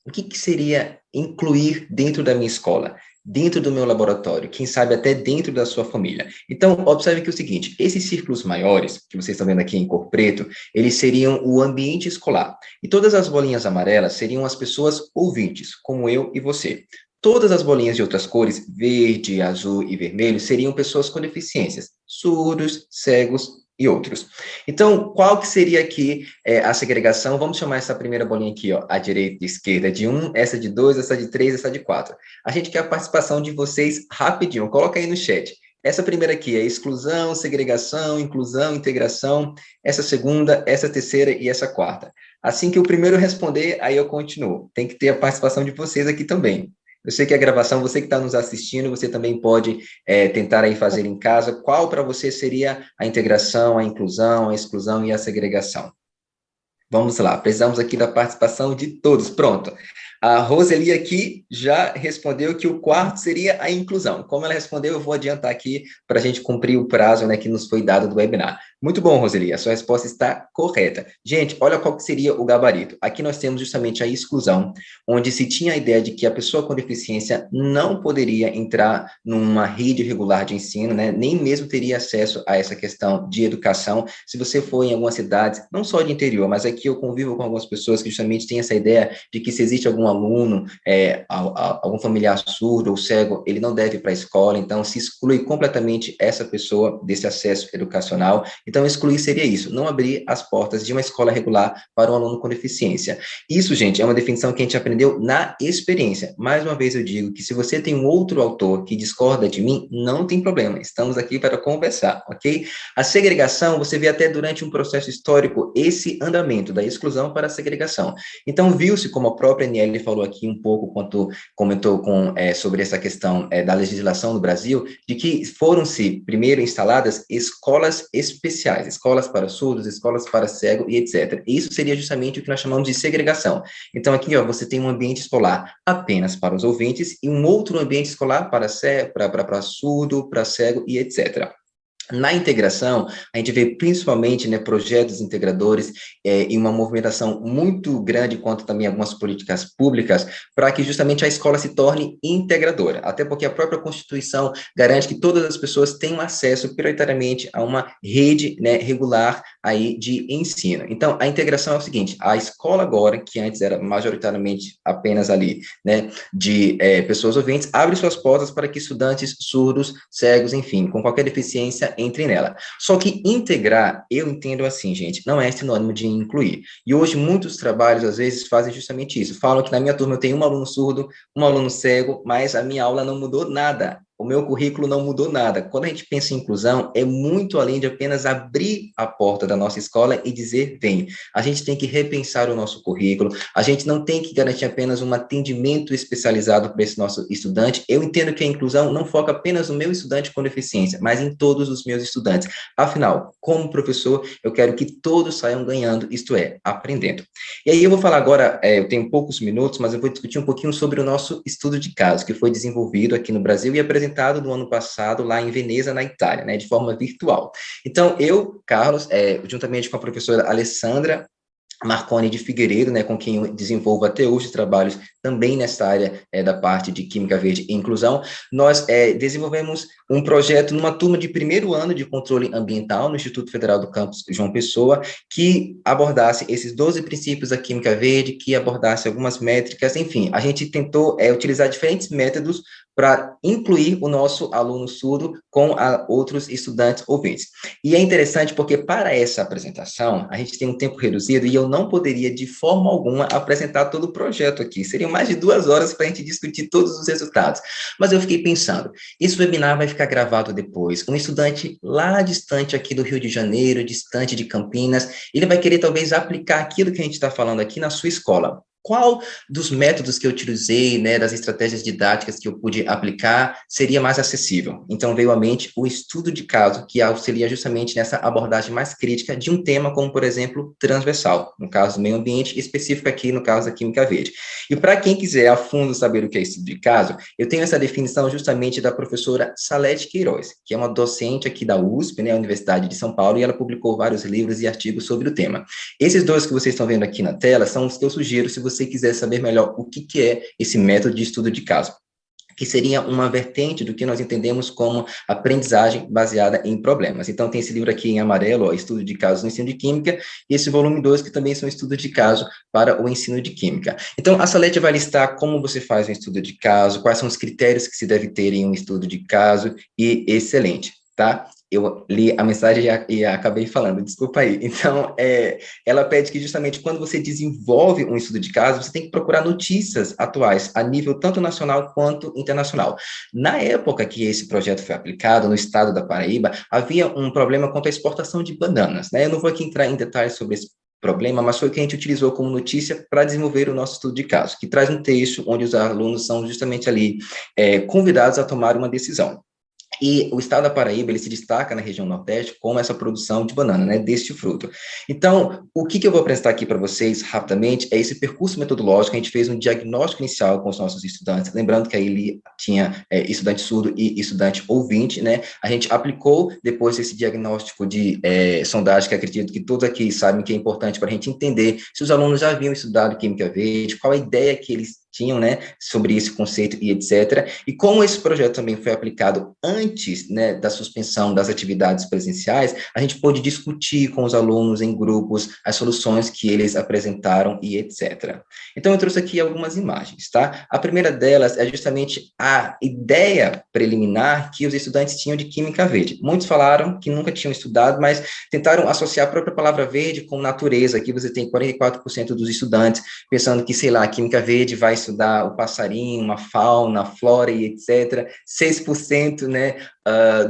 o que seria incluir dentro da minha escola? Dentro do meu laboratório, quem sabe até dentro da sua família. Então, observe que é o seguinte, esses círculos maiores, que vocês estão vendo aqui em cor preto, eles seriam o ambiente escolar. E todas as bolinhas amarelas seriam as pessoas ouvintes, como eu e você. Todas as bolinhas de outras cores, verde, azul e vermelho, seriam pessoas com deficiências, surdos, cegos e outros. Então, qual que seria aqui a segregação? Vamos chamar essa primeira bolinha aqui, ó, a direita e a esquerda de 1, essa de 2, essa de 3, essa de 4. A gente quer a participação de vocês rapidinho, coloca aí no chat. Essa primeira aqui é exclusão, segregação, inclusão, integração. Essa segunda, essa terceira e essa quarta. Assim que o primeiro responder, aí eu continuo. Tem que ter a participação de vocês aqui também. Eu sei que a gravação, você que está nos assistindo, você também pode tentar aí fazer em casa. Qual para você seria a integração, a inclusão, a exclusão e a segregação? Vamos lá, precisamos aqui da participação de todos. Pronto. A Roseli aqui já respondeu que o quarto seria a inclusão. Como ela respondeu, eu vou adiantar aqui para a gente cumprir o prazo, né, que nos foi dado do webinar. Muito bom, Roseli, a sua resposta está correta. Gente, olha qual que seria o gabarito. Aqui nós temos justamente a exclusão, onde se tinha a ideia de que a pessoa com deficiência não poderia entrar numa rede regular de ensino, né, nem mesmo teria acesso a essa questão de educação. Se você for em algumas cidades, não só de interior, mas aqui eu convivo com algumas pessoas que justamente têm essa ideia de que se existe algum aluno, algum familiar surdo ou cego, ele não deve ir para a escola, então se exclui completamente essa pessoa desse acesso educacional. Então, Então, excluir seria isso, não abrir as portas de uma escola regular para um aluno com deficiência. Isso, gente, é uma definição que a gente aprendeu na experiência. Mais uma vez eu digo que se você tem um outro autor que discorda de mim, não tem problema, estamos aqui para conversar, ok? A segregação, você vê até durante um processo histórico esse andamento da exclusão para a segregação. Então, viu-se, como a própria Aniele falou aqui um pouco, quanto comentou sobre essa questão da legislação no Brasil, de que foram-se primeiro instaladas escolas especiais, escolas para surdos, escolas para cego e etc. Isso seria justamente o que nós chamamos de segregação. Então, aqui, ó, você tem um ambiente escolar apenas para os ouvintes e um outro ambiente escolar para surdo, para cego e etc. Na integração, a gente vê principalmente, né, projetos integradores e uma movimentação muito grande, quanto também algumas políticas públicas, para que justamente a escola se torne integradora, até porque a própria Constituição garante que todas as pessoas tenham acesso prioritariamente a uma rede, né, regular aí de ensino. Então, a integração é o seguinte, a escola agora, que antes era majoritariamente apenas ali, né, de pessoas ouvintes, abre suas portas para que estudantes surdos, cegos, enfim, com qualquer deficiência, entrem nela. Só que integrar, eu entendo assim, gente, não é sinônimo de incluir. E hoje muitos trabalhos, às vezes, fazem justamente isso. Falam que na minha turma eu tenho um aluno surdo, um aluno cego, mas a minha aula não mudou nada. O meu currículo não mudou nada. Quando a gente pensa em inclusão, é muito além de apenas abrir a porta da nossa escola e dizer, vem. A gente tem que repensar o nosso currículo, a gente não tem que garantir apenas um atendimento especializado para esse nosso estudante. Eu entendo que a inclusão não foca apenas no meu estudante com deficiência, mas em todos os meus estudantes. Afinal, como professor, eu quero que todos saiam ganhando, isto é, aprendendo. E aí eu vou falar agora, eu tenho poucos minutos, mas eu vou discutir um pouquinho sobre o nosso estudo de caso, que foi desenvolvido aqui no Brasil e apresentado no ano passado lá em Veneza, na Itália, né, de forma virtual. Então, eu, Carlos, juntamente com a professora Alessandra Marconi de Figueiredo, né, com quem eu desenvolvo até hoje trabalhos também nessa área da parte de Química Verde e Inclusão, nós desenvolvemos um projeto numa turma de primeiro ano de controle ambiental no Instituto Federal do Campus João Pessoa, que abordasse esses 12 princípios da Química Verde, que abordasse algumas métricas, enfim, a gente tentou utilizar diferentes métodos para incluir o nosso aluno surdo com outros estudantes ouvintes. E é interessante porque para essa apresentação, a gente tem um tempo reduzido e eu não poderia, de forma alguma, apresentar todo o projeto aqui. Seriam mais de 2 horas para a gente discutir todos os resultados. Mas eu fiquei pensando, esse webinar vai ficar gravado depois. Um estudante lá distante aqui do Rio de Janeiro, distante de Campinas, ele vai querer talvez aplicar aquilo que a gente está falando aqui na sua escola. Qual dos métodos que eu utilizei, né, das estratégias didáticas que eu pude aplicar, seria mais acessível? Então, veio à mente o estudo de caso, que auxilia justamente nessa abordagem mais crítica de um tema como, por exemplo, transversal, no caso do meio ambiente, específico aqui no caso da Química Verde. E para quem quiser a fundo saber o que é estudo de caso, eu tenho essa definição justamente da professora Salete Queiroz, que é uma docente aqui da USP, né, Universidade de São Paulo, e ela publicou vários livros e artigos sobre o tema. Esses 2 que vocês estão vendo aqui na tela são os que eu sugiro se você quiser saber melhor o que é esse método de estudo de caso, que seria uma vertente do que nós entendemos como aprendizagem baseada em problemas. Então, tem esse livro aqui em amarelo, ó, Estudo de Casos no Ensino de Química, e esse volume 2, que também são estudos de caso para o ensino de Química. Então, a Salete vai listar como você faz um estudo de caso, quais são os critérios que se deve ter em um estudo de caso, e excelente, tá? Eu li a mensagem e acabei falando, desculpa aí. Então, ela pede que justamente quando você desenvolve um estudo de caso, você tem que procurar notícias atuais, a nível tanto nacional quanto internacional. Na época que esse projeto foi aplicado, no estado da Paraíba, havia um problema quanto à exportação de bananas, né? Eu não vou aqui entrar em detalhes sobre esse problema, mas foi o que a gente utilizou como notícia para desenvolver o nosso estudo de caso, que traz um texto onde os alunos são justamente ali convidados a tomar uma decisão. E o estado da Paraíba, ele se destaca na região Nordeste com essa produção de banana, né, deste fruto. Então, o que eu vou apresentar aqui para vocês, rapidamente, é esse percurso metodológico. A gente fez um diagnóstico inicial com os nossos estudantes, lembrando que aí ele tinha estudante surdo e estudante ouvinte, né, a gente aplicou depois esse diagnóstico de sondagem, que acredito que todos aqui sabem que é importante para a gente entender se os alunos já haviam estudado Química Verde, qual a ideia que eles tinham, né, sobre esse conceito e etc. E como esse projeto também foi aplicado antes, né, da suspensão das atividades presenciais, a gente pôde discutir com os alunos em grupos as soluções que eles apresentaram e etc. Então, eu trouxe aqui algumas imagens, tá? A primeira delas é justamente a ideia preliminar que os estudantes tinham de química verde. Muitos falaram que nunca tinham estudado, mas tentaram associar a própria palavra verde com natureza. Aqui você tem 44% dos estudantes pensando que, sei lá, a química verde vai estudar o passarinho, uma fauna, a flora e etc. 6%, né,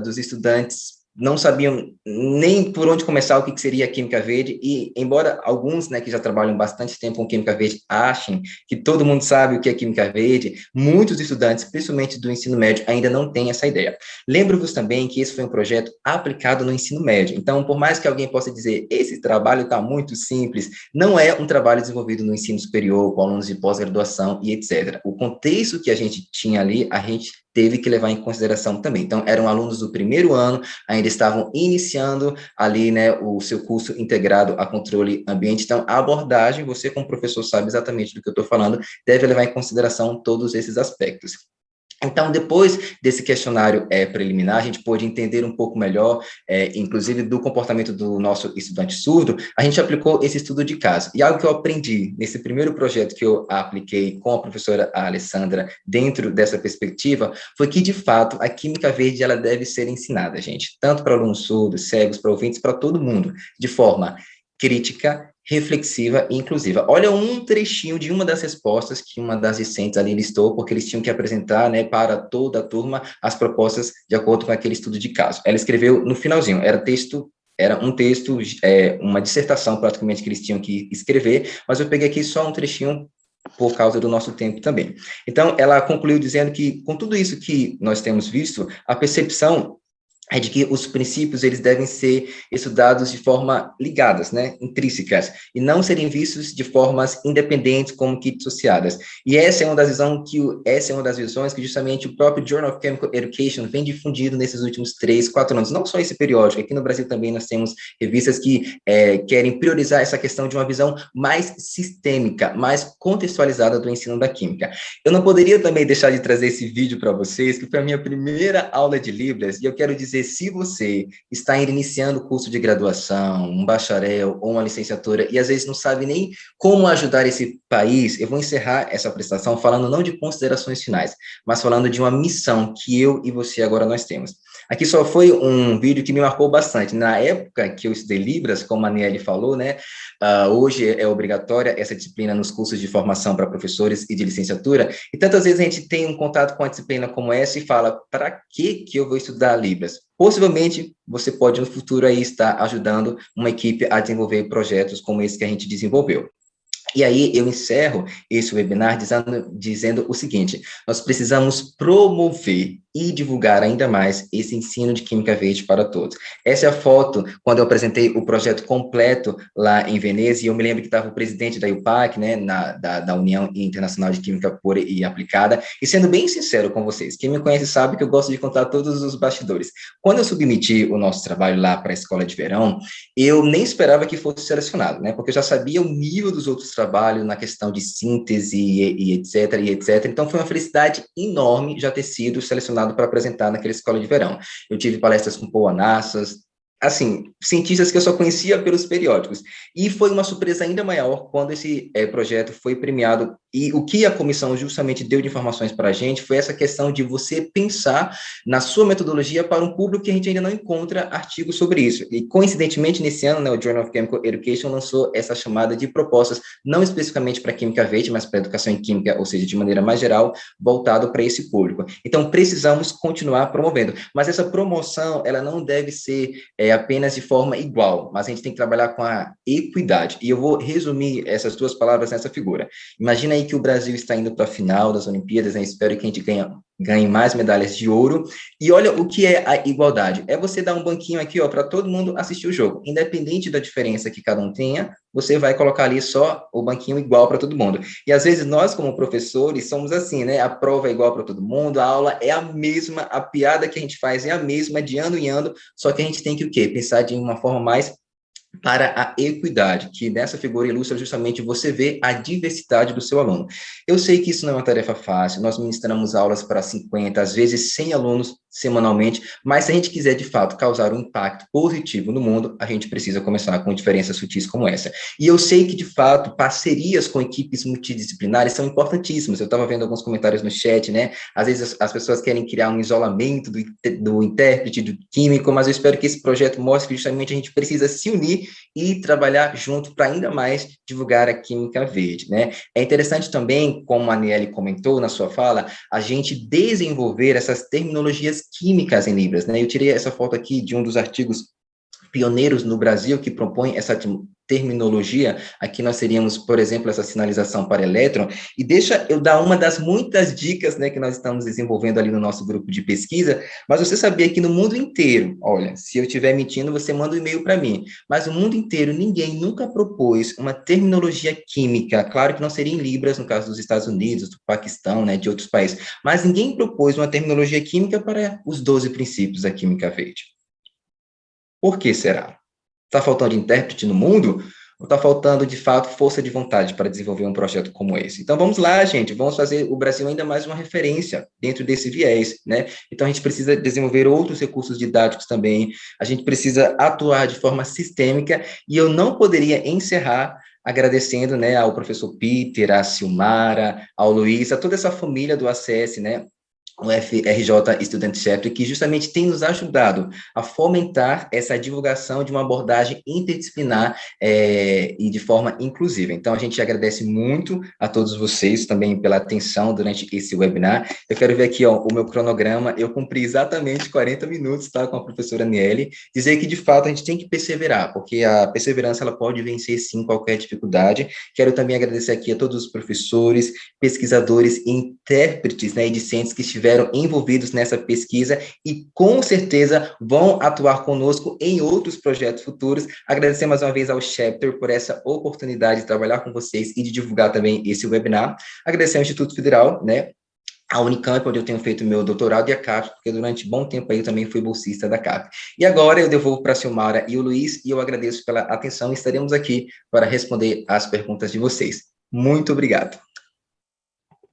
dos estudantes não sabiam nem por onde começar o que seria a química verde, e embora alguns, né, que já trabalham bastante tempo com química verde achem que todo mundo sabe o que é química verde, muitos estudantes, principalmente do ensino médio, ainda não têm essa ideia. Lembro-vos também que esse foi um projeto aplicado no ensino médio, então, por mais que alguém possa dizer, esse trabalho está muito simples, não é um trabalho desenvolvido no ensino superior, com alunos de pós-graduação e etc. O contexto que a gente tinha ali, a gente teve que levar em consideração também. Então, eram alunos do primeiro ano, ainda estavam iniciando ali, né, o seu curso integrado a controle ambiente. Então, a abordagem, você como professor sabe exatamente do que eu estou falando, deve levar em consideração todos esses aspectos. Então, depois desse questionário preliminar, a gente pôde entender um pouco melhor, inclusive do comportamento do nosso estudante surdo, a gente aplicou esse estudo de caso. E algo que eu aprendi nesse primeiro projeto que eu apliquei com a professora Alessandra, dentro dessa perspectiva, foi que, de fato, a química verde ela deve ser ensinada, gente, tanto para alunos surdos, cegos, para ouvintes, para todo mundo, de forma crítica, reflexiva e inclusiva. Olha um trechinho de uma das respostas que uma das discentes ali listou, porque eles tinham que apresentar, né, para toda a turma as propostas de acordo com aquele estudo de caso. Ela escreveu no finalzinho, era um texto, uma dissertação praticamente que eles tinham que escrever, mas eu peguei aqui só um trechinho por causa do nosso tempo também. Então, ela concluiu dizendo que, com tudo isso que nós temos visto, a percepção é de que os princípios, eles devem ser estudados de forma ligadas, né, intrínsecas, e não serem vistos de formas independentes, como que dissociadas. E essa é uma das visões que justamente o próprio Journal of Chemical Education vem difundindo nesses últimos 3, 4 anos. Não só esse periódico, aqui no Brasil também nós temos revistas que querem priorizar essa questão de uma visão mais sistêmica, mais contextualizada do ensino da química. Eu não poderia também deixar de trazer esse vídeo para vocês, que foi a minha primeira aula de Libras, e eu quero dizer, se você está iniciando o curso de graduação, um bacharel ou uma licenciatura, e às vezes não sabe nem como ajudar esse país, eu vou encerrar essa apresentação falando não de considerações finais, mas falando de uma missão que eu e você agora nós temos. Aqui só foi um vídeo que me marcou bastante. Na época que eu estudei Libras, como a Niele falou, né, hoje é obrigatória essa disciplina nos cursos de formação para professores e de licenciatura, e tantas vezes a gente tem um contato com uma disciplina como essa e fala, para que eu vou estudar Libras? Possivelmente, você pode no futuro aí estar ajudando uma equipe a desenvolver projetos como esse que a gente desenvolveu. E aí eu encerro esse webinar dizendo o seguinte, nós precisamos promover e divulgar ainda mais esse ensino de Química Verde para todos. Essa é a foto quando eu apresentei o projeto completo lá em Veneza, e eu me lembro que estava o presidente da IUPAC, né, da União Internacional de Química Pura e Aplicada, e sendo bem sincero com vocês, quem me conhece sabe que eu gosto de contar todos os bastidores. Quando eu submeti o nosso trabalho lá para a escola de verão, eu nem esperava que fosse selecionado, né, porque eu já sabia o nível dos outros trabalhos na questão de síntese e etc. Então, foi uma felicidade enorme já ter sido selecionado para apresentar naquela escola de verão. Eu tive palestras com Paul Anassas, assim, cientistas que eu só conhecia pelos periódicos. E foi uma surpresa ainda maior quando esse projeto foi premiado. E o que a comissão justamente deu de informações para a gente foi essa questão de você pensar na sua metodologia para um público que a gente ainda não encontra artigos sobre isso. E, coincidentemente, nesse ano, né, o Journal of Chemical Education lançou essa chamada de propostas, não especificamente para Química Verde, mas para Educação em Química, ou seja, de maneira mais geral, voltado para esse público. Então, precisamos continuar promovendo. Mas essa promoção, ela não deve ser apenas de forma igual, mas a gente tem que trabalhar com a equidade. E eu vou resumir essas duas palavras nessa figura. Imagina aí que o Brasil está indo para a final das Olimpíadas, né? Espero que a gente ganhe mais medalhas de ouro. E olha o que é a igualdade. É você dar um banquinho aqui, ó, para todo mundo assistir o jogo. Independente da diferença que cada um tenha, você vai colocar ali só o banquinho igual para todo mundo. E às vezes nós, como professores, somos assim, né? A prova é igual para todo mundo, a aula é a mesma, a piada que a gente faz é a mesma, de ano em ano, só que a gente tem que o quê? Pensar de uma forma mais para a equidade, que nessa figura ilustra justamente você ver a diversidade do seu aluno. Eu sei que isso não é uma tarefa fácil, nós ministramos aulas para 50, às vezes 100 alunos semanalmente, mas se a gente quiser, de fato, causar um impacto positivo no mundo, a gente precisa começar com diferenças sutis como essa. E eu sei que, de fato, parcerias com equipes multidisciplinares são importantíssimas. Eu estava vendo alguns comentários no chat, né? Às vezes as pessoas querem criar um isolamento do intérprete, do químico, mas eu espero que esse projeto mostre que justamente a gente precisa se unir e trabalhar junto para ainda mais divulgar a química verde, né? É interessante também, como a Aniele comentou na sua fala, a gente desenvolver essas terminologias químicas em Libras, né? Eu tirei essa foto aqui de um dos artigos pioneiros no Brasil que propõem essa terminologia. Aqui nós teríamos, por exemplo, essa sinalização para elétron, e deixa eu dar uma das muitas dicas, né, que nós estamos desenvolvendo ali no nosso grupo de pesquisa, mas você sabia que no mundo inteiro, olha, se eu estiver mentindo, você manda um e-mail para mim, mas no mundo inteiro ninguém nunca propôs uma terminologia química, claro que não seria em Libras, no caso dos Estados Unidos, do Paquistão, né, de outros países, mas ninguém propôs uma terminologia química para os 12 princípios da química verde. Por que será? Está faltando intérprete no mundo? Ou está faltando, de fato, força de vontade para desenvolver um projeto como esse? Então, vamos lá, gente, vamos fazer o Brasil ainda mais uma referência dentro desse viés, né? Então, a gente precisa desenvolver outros recursos didáticos também, a gente precisa atuar de forma sistêmica, e eu não poderia encerrar agradecendo, né, ao professor Peter, à Silmara, ao Luiz, a toda essa família do ACS, né, o FRJ Student Chapter, que justamente tem nos ajudado a fomentar essa divulgação de uma abordagem interdisciplinar e de forma inclusiva. Então, a gente agradece muito a todos vocês também pela atenção durante esse webinar. Eu quero ver aqui, ó, o meu cronograma, eu cumpri exatamente 40 minutos, tá, com a professora Aniele, dizer que, de fato, a gente tem que perseverar, porque a perseverança, ela pode vencer, sim, qualquer dificuldade. Quero também agradecer aqui a todos os professores, pesquisadores e intérpretes, né, e discentes que estiveram envolvidos nessa pesquisa e, com certeza, vão atuar conosco em outros projetos futuros. Agradecer mais uma vez ao Chapter por essa oportunidade de trabalhar com vocês e de divulgar também esse webinar. Agradecer ao Instituto Federal, né, a Unicamp, onde eu tenho feito meu doutorado, e a CAPES, porque durante bom tempo aí eu também fui bolsista da CAPES. E agora eu devolvo para a Silmara e o Luiz, e eu agradeço pela atenção, e estaremos aqui para responder as perguntas de vocês. Muito obrigado.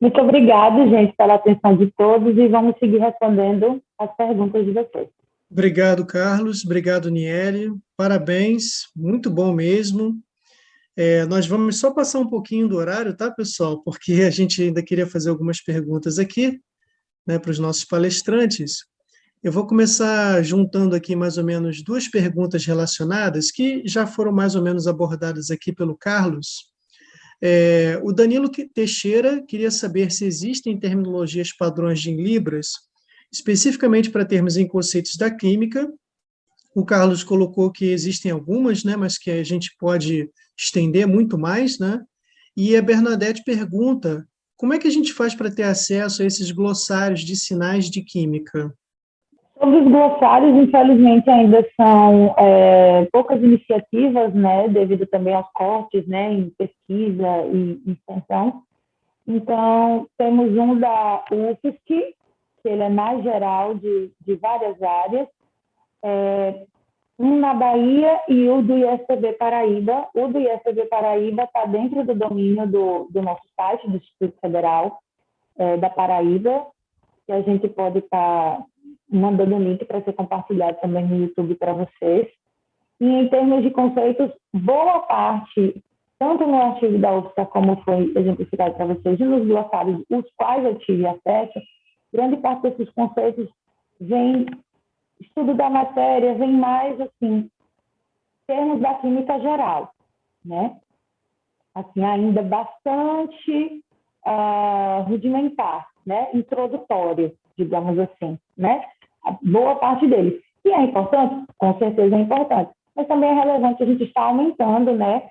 Muito obrigada, gente, pela atenção de todos, e vamos seguir respondendo as perguntas de vocês. Obrigado, Carlos. Obrigado, Niele. Parabéns, muito bom mesmo. Nós vamos só passar um pouquinho do horário, tá, pessoal? Porque a gente ainda queria fazer algumas perguntas aqui, né, para os nossos palestrantes. Eu vou começar juntando aqui mais ou menos duas perguntas relacionadas que já foram mais ou menos abordadas aqui pelo Carlos. O Danilo Teixeira queria saber se existem terminologias padrões de Libras, especificamente para termos em conceitos da química. O Carlos colocou que existem algumas, né, mas que a gente pode estender muito mais, né? E a Bernadette pergunta, como é que a gente faz para ter acesso a esses glossários de sinais de química? Sobre os glossários, infelizmente, ainda são poucas iniciativas, né, devido também aos cortes, né, em pesquisa e extensão. Então, temos um da UFSC, que ele é mais geral de várias áreas, um na Bahia e o do ISTB Paraíba. O do ISTB Paraíba está dentro do domínio do nosso site, do Instituto Federal da Paraíba, que a gente pode estar mandando o link para ser compartilhado também no YouTube para vocês. E em termos de conceitos, boa parte, tanto no artigo da UFSC, como foi exemplificado para vocês, e nos glossários, os quais eu tive acesso, grande parte desses conceitos vem, estudo da matéria, vem mais, assim, termos da química geral, né? Assim, ainda bastante rudimentar, né? Introdutório, digamos assim, né? A boa parte deles. E é importante? Com certeza é importante. Mas também é relevante a gente estar aumentando, né,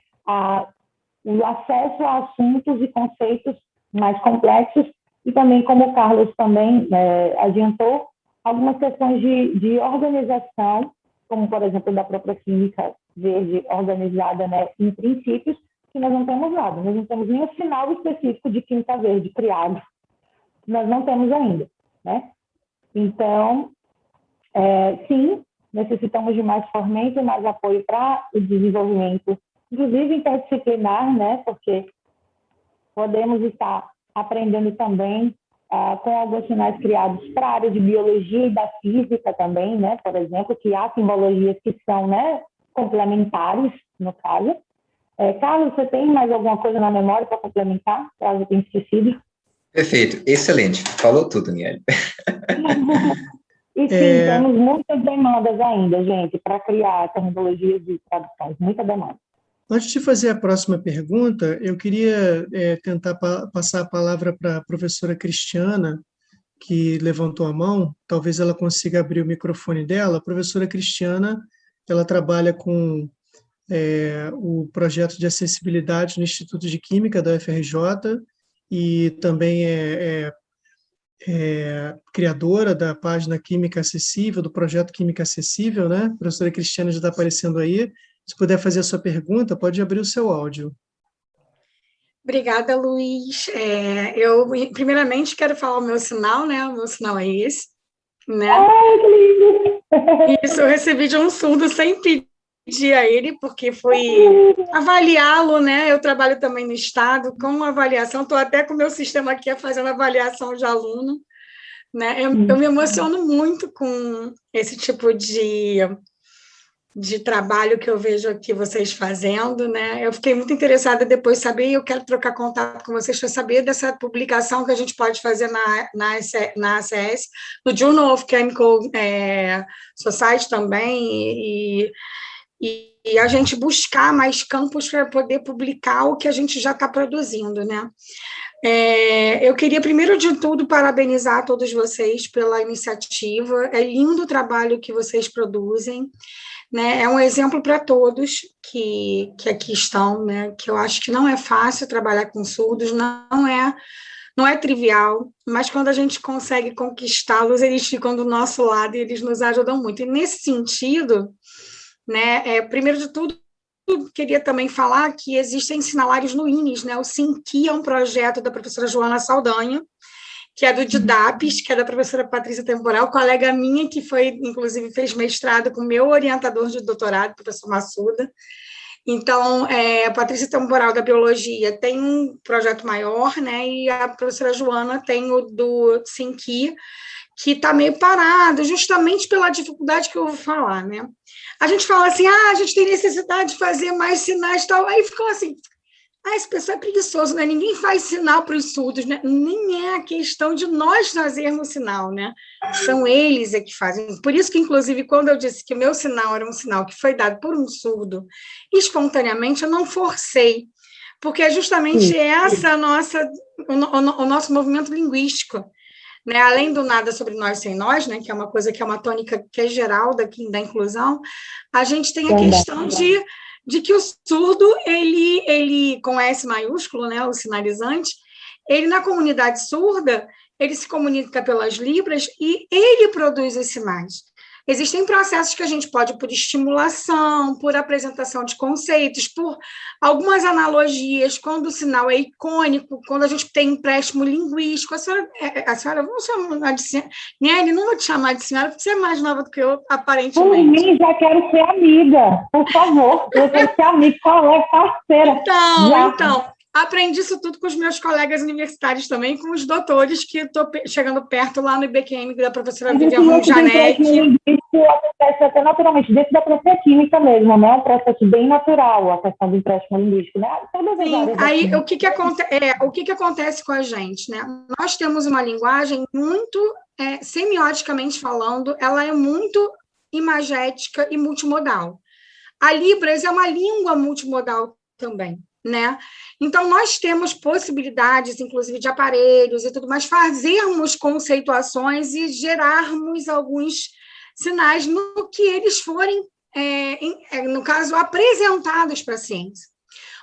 o acesso a assuntos e conceitos mais complexos e também, como o Carlos também adiantou, algumas questões de organização, como, por exemplo, da própria química verde organizada, né, em princípios, que nós não temos nada. Nós não temos nenhum sinal específico de química verde criado. Nós não temos ainda, né? Então, sim, necessitamos de mais fomento e mais apoio para o desenvolvimento, inclusive interdisciplinar, né? Porque podemos estar aprendendo também com alguns sinais criados para a área de biologia e da física também, né? Por exemplo, que há simbologias que são, né, complementares, no caso. Carlos, você tem mais alguma coisa na memória para complementar, caso eu tenha esquecido? Perfeito, excelente. Falou tudo, Niele. E sim, temos muitas demandas ainda, gente, para criar terminologias de traduções, muita demanda. Antes de fazer a próxima pergunta, eu queria tentar passar a palavra para a professora Cristiana, que levantou a mão. Talvez ela consiga abrir o microfone dela. A professora Cristiana, ela trabalha com o projeto de acessibilidade no Instituto de Química da UFRJ e também é criadora da página Química Acessível, do projeto Química Acessível, né? A professora Cristiana já está aparecendo aí. Se puder fazer a sua pergunta, pode abrir o seu áudio. Obrigada, Luiz. Eu, primeiramente, quero falar o meu sinal, né? O meu sinal é esse, né? Ai, que lindo! Isso eu recebi de um surdo sem pedir a ele, porque foi avaliá-lo, né? Eu trabalho também no Estado com avaliação, estou até com o meu sistema aqui fazendo avaliação de aluno, né? Eu me emociono muito com esse tipo de trabalho que eu vejo aqui vocês fazendo, né? Eu fiquei muito interessada depois de saber, e eu quero trocar contato com vocês para saber dessa publicação que a gente pode fazer na ACS, no Journal of Chemical Society também, e a gente buscar mais campos para poder publicar o que a gente já está produzindo, né? Eu queria, primeiro de tudo, parabenizar todos vocês pela iniciativa. É lindo o trabalho que vocês produzem, né? É um exemplo para todos que aqui estão, né? Que eu acho que não é fácil trabalhar com surdos, não é trivial, mas quando a gente consegue conquistá-los, eles ficam do nosso lado e eles nos ajudam muito. E nesse sentido, né? Primeiro de tudo, queria também falar que existem sinalários no INES, né? O SINQUI é um projeto da professora Joana Saldanha, que é do DIDAPES, que é da professora Patrícia Temporal, colega minha, que inclusive, fez mestrado com o meu orientador de doutorado, professor Massuda. Então, a Patrícia Temporal da Biologia tem um projeto maior, né? E a professora Joana tem o do SINQUI, que está meio parado, justamente pela dificuldade que eu vou falar, né? A gente fala assim, a gente tem necessidade de fazer mais sinais e tal, aí ficou assim, esse pessoal é preguiçoso, né? Ninguém faz sinal para os surdos, né? Nem é a questão de nós fazermos sinal, né? São eles que fazem. Por isso que, inclusive, quando eu disse que o meu sinal era um sinal que foi dado por um surdo, espontaneamente, eu não forcei, porque é justamente essa o nosso movimento linguístico, né? Além do nada sobre nós sem nós, né? Que é uma coisa que é uma tônica que é geral da inclusão, a gente tem a questão de que o surdo, ele com S maiúsculo, né, o sinalizante, ele na comunidade surda, ele se comunica pelas libras e ele produz os sinais. Existem processos que a gente pode, por estimulação, por apresentação de conceitos, por algumas analogias, quando o sinal é icônico, quando a gente tem empréstimo linguístico. A senhora vamos chamar de senhora. Niele, não vou te chamar de senhora, porque você é mais nova do que eu, aparentemente. Por mim, já quero ser amiga, por favor. Eu quero ser amiga, colega, parceira. Então, aprendi isso tudo com os meus colegas universitários também, com os doutores, que estou chegando perto lá no IBQM, da professora Vivian Janek. Isso acontece até naturalmente, dentro da própria química mesmo, né? Um processo bem natural, a questão do empréstimo linguístico, né? Sim, aí o que acontece com a gente, né? Nós temos uma linguagem muito, semioticamente falando, ela é muito imagética e multimodal. A Libras é uma língua multimodal também, né? Então, nós temos possibilidades, inclusive, de aparelhos e tudo mais, fazermos conceituações e gerarmos alguns sinais no que eles forem, no caso, apresentados para a ciência.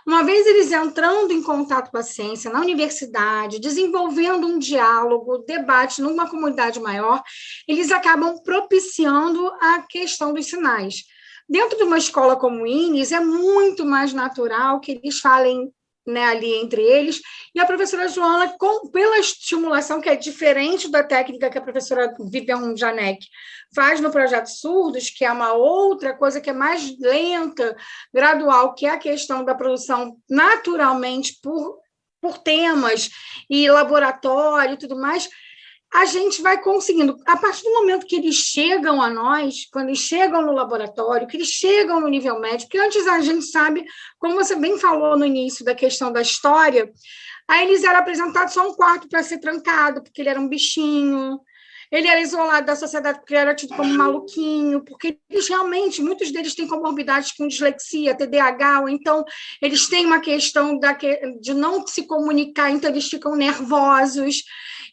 Uma vez eles entrando em contato com a ciência na universidade, desenvolvendo um diálogo, debate numa comunidade maior, eles acabam propiciando a questão dos sinais. Dentro de uma escola como o INES, é muito mais natural que eles falem né, ali entre eles, e a professora Joana, pela estimulação, que é diferente da técnica que a professora Vivian Janek faz no Projeto Surdos, que é uma outra coisa que é mais lenta, gradual, que é a questão da produção naturalmente por temas e laboratório e tudo mais, a gente vai conseguindo, a partir do momento que eles chegam a nós, quando eles chegam no laboratório, que eles chegam no nível médio, porque antes a gente sabe, como você bem falou no início da questão da história, aí eles eram apresentados só um quarto para ser trancado, porque ele era um bichinho, ele era isolado da sociedade porque ele era tido como maluquinho, porque eles realmente, muitos deles têm comorbidades com dislexia, TDAH, ou então eles têm uma questão de não se comunicar, então eles ficam nervosos,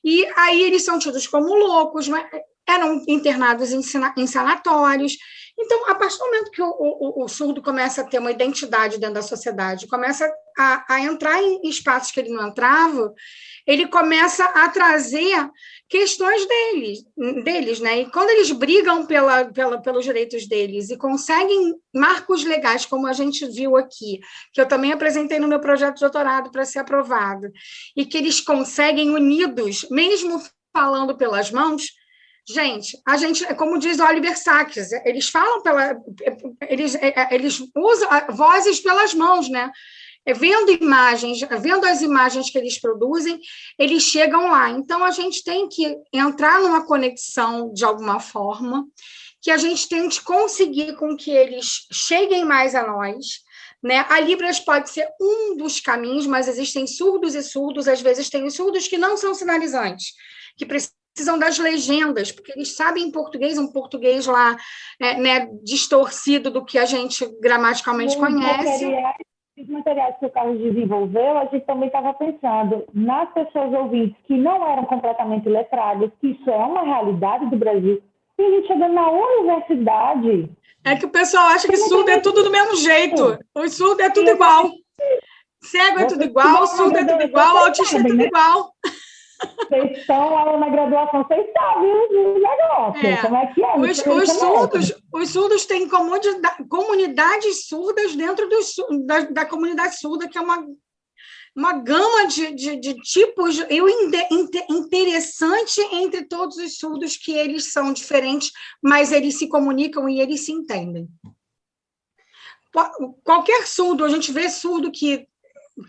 e aí eles são tidos como loucos, mas eram internados em sanatórios. Então, a partir do momento que o surdo começa a ter uma identidade dentro da sociedade, começa a entrar em espaços que ele não entrava, ele começa a trazer questões deles, né? E quando eles brigam pelos direitos deles e conseguem marcos legais, como a gente viu aqui, que eu também apresentei no meu projeto de doutorado para ser aprovado, e que eles conseguem unidos, mesmo falando pelas mãos, gente, como diz Oliver Sacks, eles falam eles usam vozes pelas mãos, né? Vendo imagens, vendo as imagens que eles produzem, eles chegam lá. Então, a gente tem que entrar numa conexão de alguma forma, que a gente tente conseguir com que eles cheguem mais a nós, né? A Libras pode ser um dos caminhos, mas existem surdos e surdos, às vezes tem os surdos que não são sinalizantes, que precisam das legendas, porque eles sabem português, um português lá, né, distorcido do que a gente gramaticalmente conhece. Os materiais que o Carlos desenvolveu, a gente também estava pensando nas pessoas ouvintes que não eram completamente letradas, que isso é uma realidade do Brasil. Tem gente chegando na universidade. É que o pessoal acha que surdo é tudo do mesmo jeito. O surdo é tudo igual. Cego é tudo igual, surdo é tudo igual, autista é tudo igual. Vocês estão lá na graduação, vocês sabem o negócio, como é que é? Os surdos têm comunidades surdas dentro da comunidade surda, que é uma gama de tipos interessante entre todos os surdos, que eles são diferentes, mas eles se comunicam e eles se entendem. Qualquer surdo, a gente vê surdo que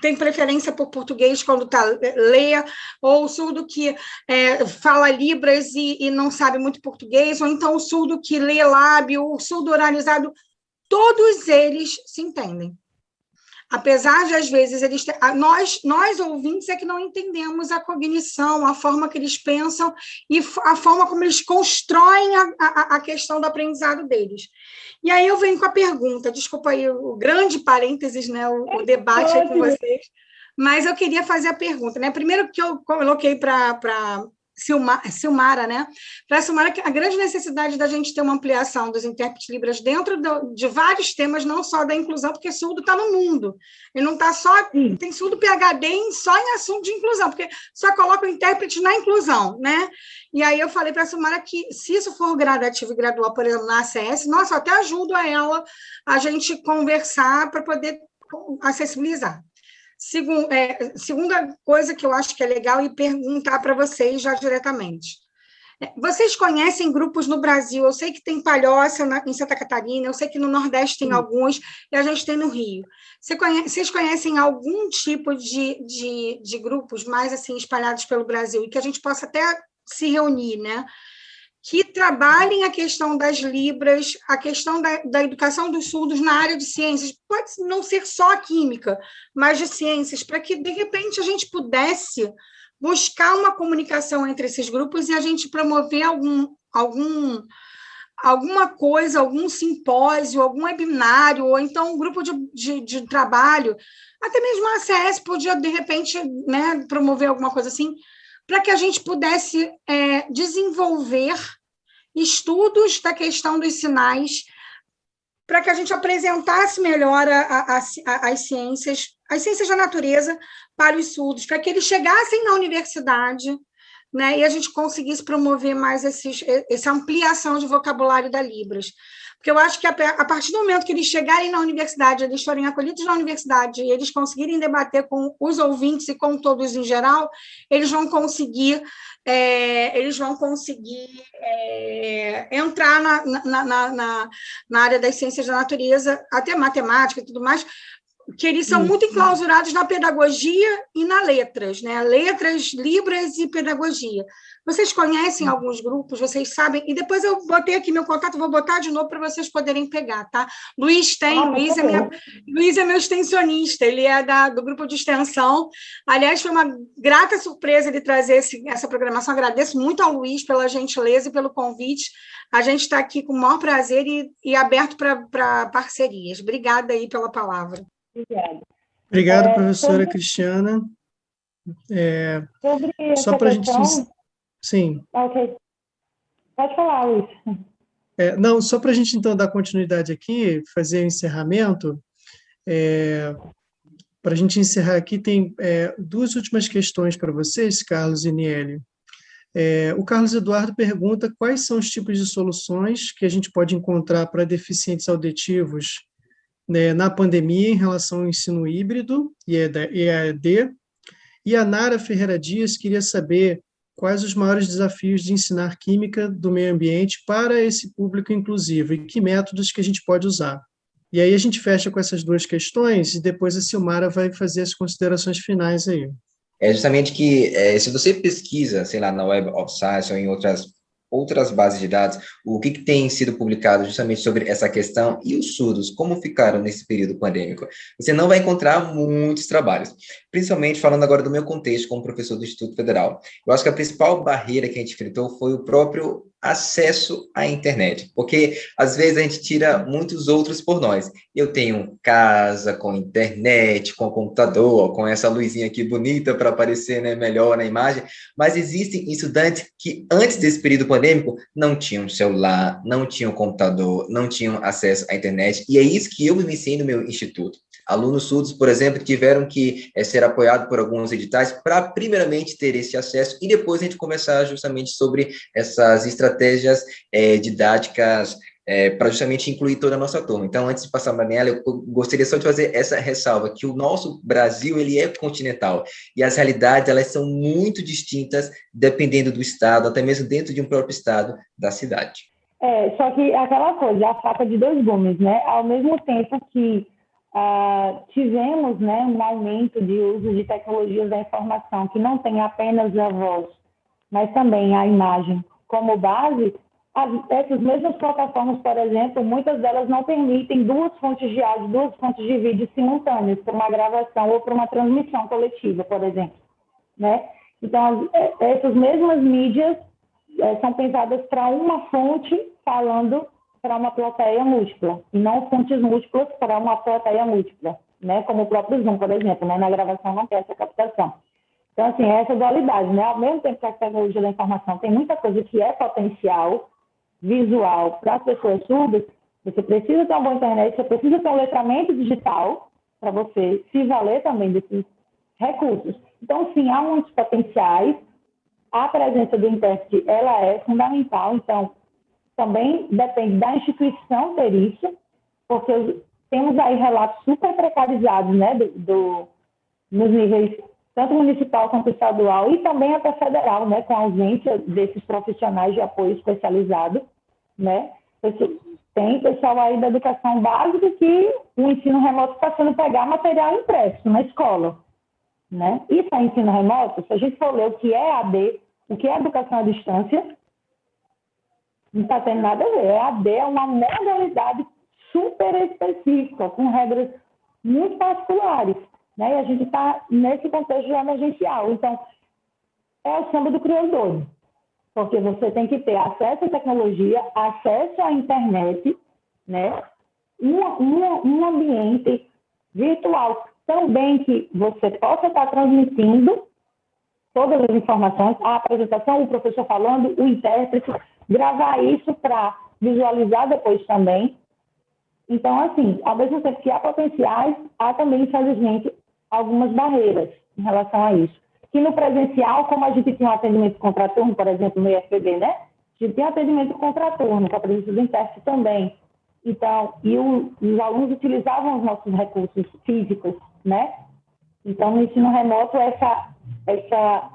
tem preferência por português quando lê, ou o surdo que fala Libras e não sabe muito português, ou então o surdo que lê lábio, o surdo oralizado, todos eles se entendem. Apesar de, às vezes, nós ouvintes é que não entendemos a cognição, a forma que eles pensam e a forma como eles constroem a questão do aprendizado deles. E aí eu venho com a pergunta, desculpa aí o grande parênteses, né, o debate aí com vocês, mas eu queria fazer a pergunta, né? Primeiro que eu coloquei para Silmara, né? Para a Silmara, a grande necessidade da gente ter uma ampliação dos intérpretes Libras dentro de vários temas, não só da inclusão, porque surdo está no mundo. Ele não está só... Tem surdo PhD só em assunto de inclusão, porque só coloca o intérprete na inclusão, né? E aí eu falei para a Silmara que, se isso for gradativo e gradual, por exemplo, na ACS, nossa, eu até ajudo a gente conversar para poder acessibilizar. Segunda coisa que eu acho que é legal e perguntar para vocês já diretamente. Vocês conhecem grupos no Brasil? Eu sei que tem Palhoça em Santa Catarina, eu sei que no Nordeste tem alguns, e a gente tem no Rio. Vocês conhecem algum tipo de grupos mais assim espalhados pelo Brasil e que a gente possa até se reunir, né? Que trabalhem a questão das Libras, a questão da educação dos surdos na área de ciências, pode não ser só a química, mas de ciências, para que, de repente, a gente pudesse buscar uma comunicação entre esses grupos e a gente promover alguma coisa, algum simpósio, algum webinário, ou então um grupo de trabalho, até mesmo a ACS podia, de repente, né, promover alguma coisa assim, para que a gente pudesse desenvolver estudos da questão dos sinais, para que a gente apresentasse melhor as ciências da natureza para os surdos, para que eles chegassem na universidade, né, e a gente conseguisse promover mais essa ampliação de vocabulário da Libras. Porque eu acho que a partir do momento que eles chegarem na universidade, eles forem acolhidos na universidade e eles conseguirem debater com os ouvintes e com todos em geral, eles vão conseguir entrar na área das ciências da natureza, até matemática e tudo mais, que eles são muito enclausurados na pedagogia e na letras, né? Letras, Libras e pedagogia. Vocês conhecem alguns grupos, vocês sabem, e depois eu botei aqui meu contato, vou botar de novo para vocês poderem pegar, tá? Luiz é meu extensionista, ele é do grupo de extensão. Aliás, foi uma grata surpresa ele trazer essa programação. Agradeço muito ao Luiz pela gentileza e pelo convite. A gente está aqui com o maior prazer e aberto para parcerias. Obrigada aí pela palavra. Obrigado, professora Cristiana. Sobre só para a gente... Sim. Ok. Pode falar, Luiz. Não, só para a gente, então, dar continuidade aqui, fazer o encerramento, para a gente encerrar aqui, tem duas últimas questões para vocês, Carlos e Niele. O Carlos Eduardo pergunta quais são os tipos de soluções que a gente pode encontrar para deficientes auditivos, né, na pandemia em relação ao ensino híbrido e EAD. E a Nara Ferreira Dias queria saber quais os maiores desafios de ensinar química do meio ambiente para esse público inclusivo e que métodos que a gente pode usar. E aí a gente fecha com essas duas questões e depois a Silmara vai fazer as considerações finais aí. É justamente que, se você pesquisa, sei lá, na Web of Science ou em outras bases de dados, o que tem sido publicado justamente sobre essa questão e os surdos, como ficaram nesse período pandêmico. Você não vai encontrar muitos trabalhos, principalmente falando agora do meu contexto como professor do Instituto Federal. Eu acho que a principal barreira que a gente enfrentou foi o próprio acesso à internet, porque às vezes a gente tira muitos outros por nós. Eu tenho casa com internet, com computador, com essa luzinha aqui bonita para aparecer, né, melhor na imagem, mas existem estudantes que antes desse período pandêmico não tinham celular, não tinham computador, não tinham acesso à internet, e é isso que eu vivenciei no meu instituto. Alunos surdos, por exemplo, tiveram que ser apoiados por alguns editais para, primeiramente, ter esse acesso e depois a gente conversar justamente sobre essas estratégias didáticas para justamente incluir toda a nossa turma. Então, antes de passar para a Daniela, eu gostaria só de fazer essa ressalva, que o nosso Brasil, ele é continental, e as realidades, elas são muito distintas, dependendo do estado, até mesmo dentro de um próprio estado da cidade. Só que aquela coisa, a faca de dois gumes, né? Ao mesmo tempo que tivemos, né, um aumento de uso de tecnologias da informação, que não tem apenas a voz, mas também a imagem como base, essas mesmas plataformas, por exemplo, muitas delas não permitem duas fontes de áudio, duas fontes de vídeo simultâneas, para uma gravação ou para uma transmissão coletiva, por exemplo, né? Então, essas mesmas mídias são pensadas para uma fonte falando para uma plateia múltipla, e não fontes múltiplas para uma plateia múltipla, né? Como o próprio Zoom, por exemplo, né? Na gravação não tem essa captação. Então, assim, essa dualidade, né? Ao mesmo tempo que a tecnologia da informação tem muita coisa que é potencial visual para as pessoas surdas, você precisa ter uma boa internet, você precisa ter um letramento digital para você se valer também desses recursos. Então, sim, há muitos potenciais, a presença do intérprete, ela é fundamental, então, também depende da instituição ter isso, porque temos aí relatos super precarizados, né, nos níveis tanto municipal quanto estadual e também até federal, né, com a ausência desses profissionais de apoio especializado, né. Tem pessoal aí da educação básica que o ensino remoto está sendo pegar material impresso na escola, né. Isso é ensino remoto? Se a gente for ler o que é AD, o que é educação à distância, não está tendo nada a ver. A AD é uma modalidade super específica, com regras muito particulares, né? E a gente está nesse contexto emergencial. Então, é o samba do criador, porque você tem que ter acesso à tecnologia, acesso à internet, né? Um ambiente virtual também que você possa estar transmitindo todas as informações, a apresentação, o professor falando, o intérprete, gravar isso para visualizar depois também. Então, assim, ao mesmo tempo que há potenciais, há também, infelizmente, algumas barreiras em relação a isso. que no presencial, como a gente tinha um atendimento contraturno, por exemplo, no IFPB, né? A gente tinha atendimento contraturno, com a presença do intérprete também. Então, os alunos utilizavam os nossos recursos físicos, né? Então, no ensino remoto, essa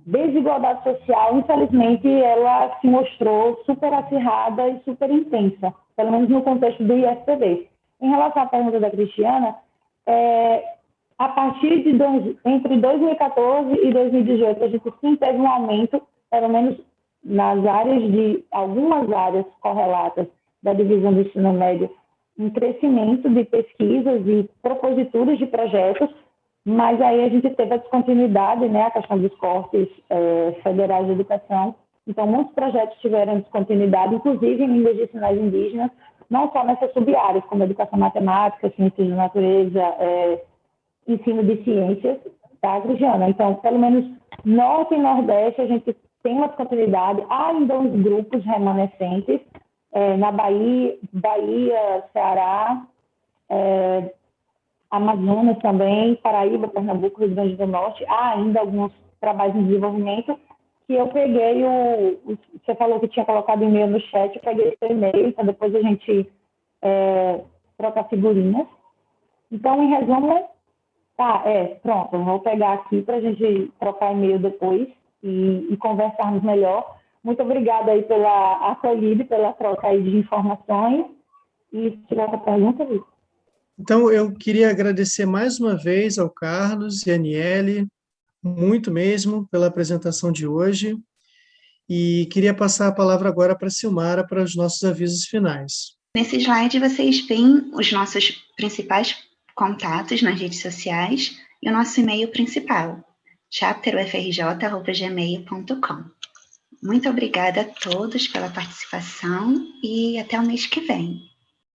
desigualdade social, infelizmente, ela se mostrou super acirrada e super intensa, pelo menos no contexto do IFPB. Em relação à pergunta da Cristiana, a partir de entre 2014 e 2018, a gente sim teve um aumento, pelo menos nas áreas algumas áreas correlatas da divisão do ensino médio, um crescimento de pesquisas e proposituras de projetos, mas aí a gente teve a descontinuidade, né, a questão dos cortes federais de educação. Então, muitos projetos tiveram descontinuidade, inclusive em línguas de sinais indígenas, não só nessas sub-áreas, como educação matemática, ciências da natureza, ensino de ciências, tá, Cristiana? Então, pelo menos Norte e Nordeste, a gente tem uma descontinuidade. Há ainda uns grupos remanescentes, na Bahia, Ceará, Amazonas também, Paraíba, Pernambuco, Rio Grande do Norte. Há ainda alguns trabalhos em desenvolvimento que eu peguei você falou que tinha colocado e-mail no chat, eu peguei esse e-mail, então depois a gente troca figurinhas. Então, em resumo, pronto, eu vou pegar aqui para a gente trocar e-mail depois e conversarmos melhor. Muito obrigada aí pela acolhida e pela troca aí de informações. E se tiver outra pergunta, Vitor. Então, eu queria agradecer mais uma vez ao Carlos e a Aniele, muito mesmo, pela apresentação de hoje. E queria passar a palavra agora para a Silmara para os nossos avisos finais. Nesse slide, vocês veem os nossos principais contatos nas redes sociais e o nosso e-mail principal, chapterufrj@gmail.com. Muito obrigada a todos pela participação e até o mês que vem.